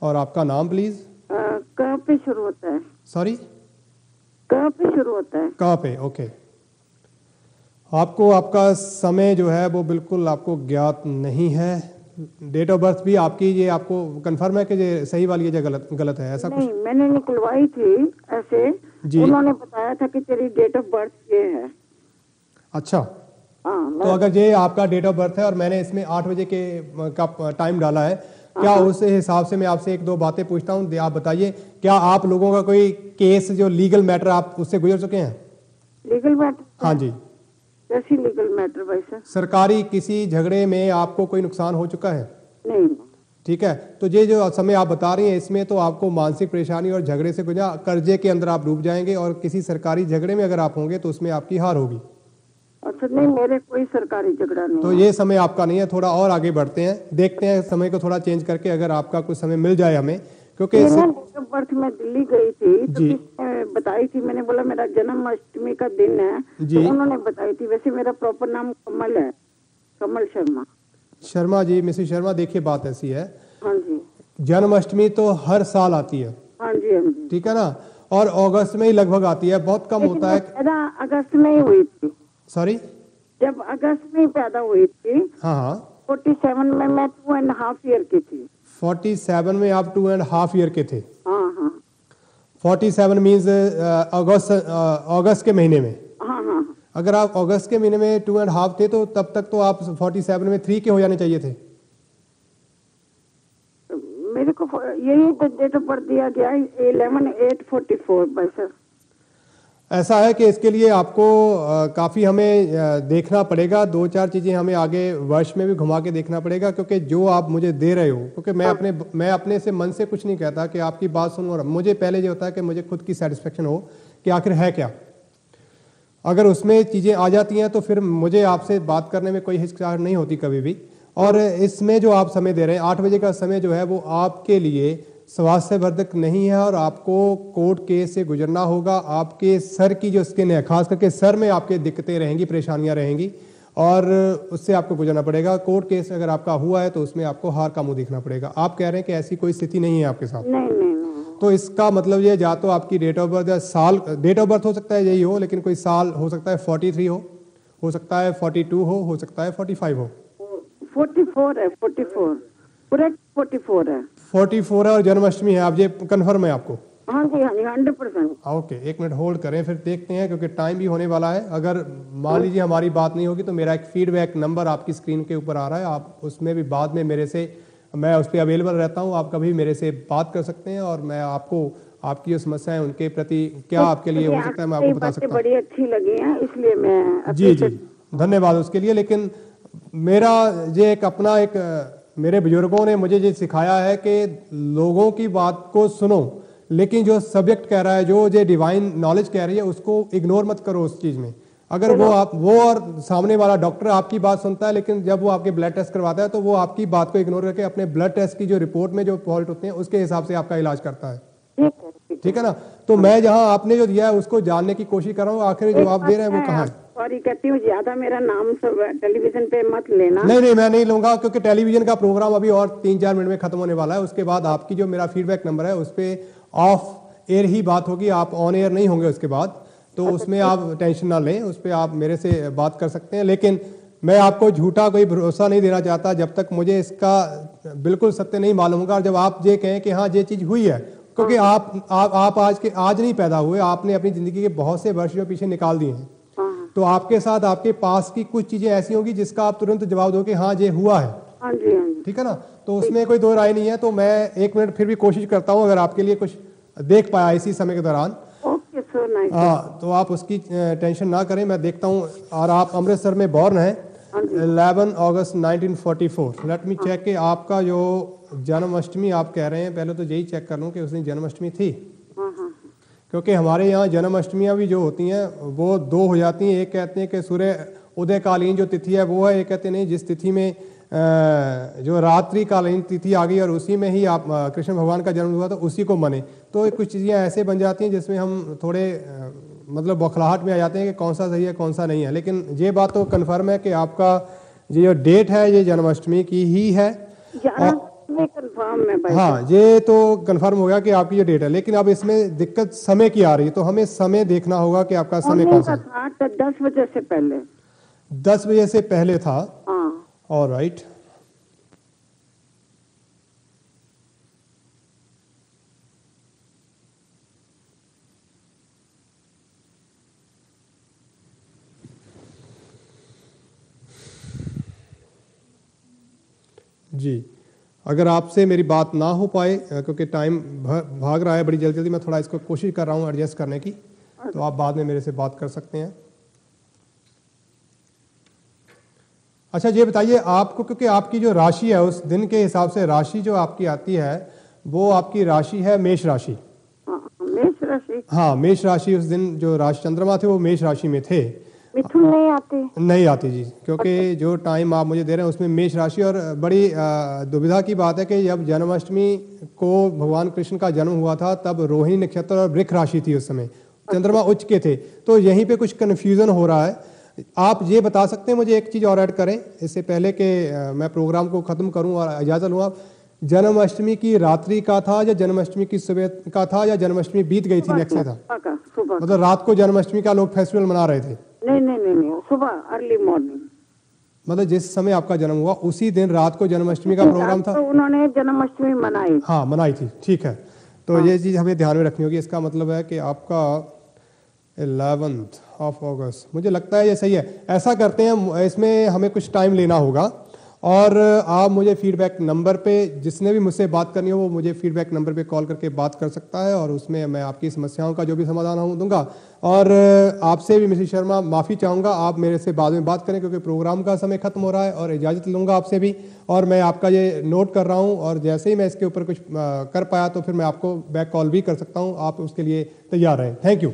और आपका नाम प्लीज? क पे शुरू होता है। सॉरी क पे शुरू होता है। क पे, ओके। आपको आपका समय जो है वो बिल्कुल आपको ज्ञात नहीं है। डेट ऑफ बर्थ भी आपकी, ये आपको कंफर्म है कि ये सही वाली है या गलत है? ऐसा नहीं, कुछ मैंने निकलवाई थी ऐसे जी। उन्होंने बताया था कि तेरी डेट ऑफ बर्थ ये है। अच्छा, हाँ। तो अगर ये आपका डेट ऑफ बर्थ है और मैंने इसमें 8 बजे का टाइम डाला है, क्या उस हिसाब से मैं आपसे एक दो बातें पूछता हूँ, आप बताइए, क्या आप लोगों का कोई केस जो लीगल मैटर आप उससे गुजर चुके हैं? Legal matter? हाँ जी। कैसी लीगल मैटर भाई सर? सरकारी किसी झगड़े में आपको कोई नुकसान हो चुका है? नहीं। ठीक है, तो ये जो समय आप बता रही हैं इसमें तो आपको मानसिक परेशानी और झगड़े से गुजरा, कर्जे के अंदर आप डूब जाएंगे, और किसी सरकारी झगड़े में अगर आप होंगे तो उसमें आपकी हार होगी। अच्छा, नहीं मेरे कोई सरकारी झगड़ा नहीं। तो ये समय आपका नहीं है। थोड़ा और आगे बढ़ते हैं, देखते हैं समय को थोड़ा चेंज करके अगर आपका कुछ समय मिल जाए हमें, क्योंकि डेट ऑफ बर्थ में दिल्ली गई थी तो किसने बताई थी? मैंने बोला मेरा जन्माष्टमी का दिन है, तो उन्होंने बताई थी। वैसे मेरा प्रॉपर नाम कमल है, कमल शर्मा। शर्मा जी, मिसेस शर्मा, देखिए बात ऐसी है, हाँ जी, जन्माष्टमी तो हर साल आती है। हाँ जी, हाँ जी, ठीक है ना, और अगस्त में ही लगभग आती है, बहुत कम होता है। अगस्त में ही हुई थी। सॉरी, जब अगस्त में पैदा हुई थी। हाँ हाँ। 47 में मैं 2.5 ईयर की थी। 47 में आप 2.5 ईयर के थे? हाँ हाँ। 47 मीन्स अगस्त के महीने में? हाँ हाँ। अगर आप अगस्त के महीने में 2.5 थे तो तब तक तो आप 47 में 3 के हो जाने चाहिए थे। मेरे को यही डेट ऑफ बर्थ दिया गया 11/8/44 भाई सर। ऐसा है कि इसके लिए आपको काफ़ी हमें देखना पड़ेगा, 2-4 चीज़ें हमें आगे वर्ष में भी घुमा के देखना पड़ेगा, क्योंकि जो आप मुझे दे रहे हो, क्योंकि मैं अपने से मन से कुछ नहीं कहता कि आपकी बात सुनूं, और मुझे पहले ये होता है कि मुझे खुद की सेटिस्फेक्शन हो कि आखिर है क्या। अगर उसमें चीज़ें आ जाती हैं तो फिर मुझे आपसे बात करने में कोई हिचकिचाहट नहीं होती कभी भी। और इसमें जो आप समय दे रहे हैं 8 बजे का समय जो है वो आपके लिए स्वास्थ्यवर्धक नहीं है, और आपको कोर्ट केस से गुजरना होगा। आपके सर की जो स्किन है, खास करके सर में आपके दिक्कतें रहेंगी, परेशानियां रहेंगी, और उससे आपको गुजरना पड़ेगा। कोर्ट केस अगर आपका हुआ है तो उसमें आपको हार का मुंह देखना पड़ेगा। आप कह रहे हैं कि ऐसी कोई स्थिति नहीं है आपके साथ? नहीं। तो इसका मतलब ये, या तो आपकी डेट ऑफ बर्थ या साल, डेट ऑफ बर्थ हो सकता है यही हो, लेकिन कोई साल हो सकता है 43 हो, हो सकता है 42 हो सकता है 45 हो। 44 है, 44 पूरा 44 है। 44 है और जन्माष्टमी है, आप ये कन्फर्म है आपको? हाँ जी, हाँ जी, 100%। ओके, एक मिनट होल्ड करें, फिर देखते हैं, क्योंकि टाइम भी होने वाला है। अगर मान लीजिए हमारी बात नहीं होगी तो मेरा एक फीडबैक नंबर आपकी स्क्रीन के ऊपर आ रहा है, आप उसमें भी बाद में मेरे से, मैं उस पर अवेलेबल रहता हूँ, आप कभी मेरे से बात कर सकते हैं और मैं आपको आपकी जो समस्या है उनके प्रति क्या आपके लिए हो सकता है मैं आपको बता सकता हूँ। बड़ी अच्छी लगी है, इसलिए मैं जी जी, धन्यवाद उसके लिए। लेकिन मेरा ये एक अपना एक मेरे बुजुर्गों ने मुझे ये सिखाया है कि लोगों की बात को सुनो, लेकिन जो सब्जेक्ट कह रहा है, जो डिवाइन नॉलेज कह रही है, उसको इग्नोर मत करो उस चीज़ में। अगर वो और सामने वाला डॉक्टर आपकी बात सुनता है, लेकिन जब वो आपके ब्लड टेस्ट करवाता है तो वो आपकी बात को इग्नोर करके अपने ब्लड टेस्ट की जो रिपोर्ट में जो फॉल्ट होते हैं उसके हिसाब से आपका इलाज करता है। ठीक है ना? तो मैं जहां आपने जो दिया है उसको जानने की कोशिश कर रहा हूँ, आखिरी जवाब दे रहे हैं वो कहाँ है? सॉरी कहती हूँ, ज्यादा मेरा नाम सब टेलीविजन पे मत लेना। नहीं, मैं नहीं लूंगा, क्योंकि टेलीविजन का प्रोग्राम अभी और 3-4 मिनट में खत्म होने वाला है। उसके बाद आपकी जो मेरा फीडबैक नंबर है उस पर ऑफ एयर ही बात होगी, आप ऑन एयर नहीं होंगे उसके बाद। तो उसमें आप टेंशन ना लें, उस पर आप मेरे से बात कर सकते हैं। लेकिन मैं आपको झूठा कोई भरोसा नहीं देना चाहता जब तक मुझे इसका बिल्कुल सत्य नहीं मालूम होगा। और जब आप ये कहें कि हाँ ये चीज़ हुई है, क्योंकि आप आज नहीं पैदा हुए, आपने अपनी ज़िंदगी के बहुत से वर्षों पीछे निकाल दिए हैं, तो आपके साथ आपके पास की कुछ चीज़ें ऐसी होंगी जिसका आप तुरंत जवाब दो कि हाँ ये हुआ है। हाँ जी, हाँ जी। ठीक है ना? तो उसमें कोई दो राय नहीं है। तो मैं 1 मिनट फिर भी कोशिश करता हूँ, अगर आपके लिए कुछ देख पाया इसी समय के दौरान। हाँ, तो आप उसकी टेंशन ना करें, मैं देखता हूँ। और आप अमृतसर में बॉर्न हैं 11 अगस्त 1944। लेट मी चेक कि आपका जो जन्माष्टमी आप कह रहे हैं, पहले तो यही चेक कर लूँ कि उस दिन जन्माष्टमी थी, क्योंकि हमारे यहाँ जन्माष्टमियाँ भी जो होती हैं वो 2 हो जाती हैं। एक कहते हैं कि सूर्य उदयकालीन जो तिथि है वो है, एक कहते नहीं जिस तिथि में जो रात्रिकालीन तिथि आ गई और उसी में ही आप कृष्ण भगवान का जन्म हुआ तो उसी को मने। तो कुछ चीज़ें ऐसे बन जाती हैं जिसमें हम थोड़े मतलब बौखलाहट में आ जाते हैं कि कौन सा सही है कौन सा नहीं है। लेकिन ये बात तो कन्फर्म है कि आपका ये जो डेट है ये जन्माष्टमी की ही है। हाँ, ये तो कंफर्म हो गया कि आपकी ये डेट है। लेकिन अब इसमें दिक्कत समय की आ रही है, तो हमें समय देखना होगा कि आपका समय कौन सा था। 10 बजे से पहले। 10 बजे से पहले था। ऑलराइट, जी। अगर आपसे मेरी बात ना हो पाए, क्योंकि टाइम भाग रहा है बड़ी जल्दी, मैं थोड़ा इसको कोशिश कर रहा हूँ एडजस्ट करने की, तो आप बाद में मेरे से बात कर सकते हैं। अच्छा, ये बताइए आपको, क्योंकि आपकी जो राशि है उस दिन के हिसाब से राशि जो आपकी आती है वो आपकी राशि है मेष राशि। मेष राशि? हाँ, मेष राशि। उस दिन जो राशि चंद्रमा थे वो मेष राशि में थे। मिथुन नहीं आती जी, क्योंकि जो टाइम आप मुझे दे रहे हैं उसमें मेष राशि। और बड़ी दुविधा की बात है कि जब जन्माष्टमी को भगवान कृष्ण का जन्म हुआ था तब रोहिणी नक्षत्र और वृक राशि थी, उस समय चंद्रमा उच्च के थे। तो यहीं पे कुछ कन्फ्यूजन हो रहा है। आप ये बता सकते हैं मुझे एक चीज़ और ऐड करें इससे पहले कि मैं प्रोग्राम को ख़त्म करूं और इजाज़त लूँ। आप जन्माष्टमी की रात्रि का था या जन्माष्टमी की सुबह का था या जन्माष्टमी बीत गई थी नेक्स्ट था? मतलब रात को जन्माष्टमी का लोग फेस्टिवल मना रहे थे? नहीं, सुबह अर्ली मॉर्निंग। मतलब जिस समय आपका जन्म हुआ उसी दिन रात को जन्माष्टमी का प्रोग्राम था? तो उन्होंने जन्माष्टमी मनाई। हाँ, मनाई थी। ठीक है, तो ये चीज़ हमें ध्यान में रखनी होगी। इसका मतलब है कि आपका 11 अगस्त, मुझे लगता है ये सही है। ऐसा करते हैं, इसमें हमें कुछ टाइम लेना होगा और आप मुझे फीडबैक नंबर पे, जिसने भी मुझसे बात करनी हो वो मुझे फीडबैक नंबर पे कॉल करके बात कर सकता है और उसमें मैं आपकी समस्याओं का जो भी समाधान हो दूंगा। और आपसे भी मिसेस शर्मा माफ़ी चाहूँगा, आप मेरे से बाद में बात करें क्योंकि प्रोग्राम का समय खत्म हो रहा है, और इजाज़त लूँगा आपसे भी। और मैं आपका ये नोट कर रहा हूँ और जैसे ही मैं इसके ऊपर कुछ कर पाया तो फिर मैं आपको बैक कॉल भी कर सकता हूँ, आप उसके लिए तैयार रहें। Thank you.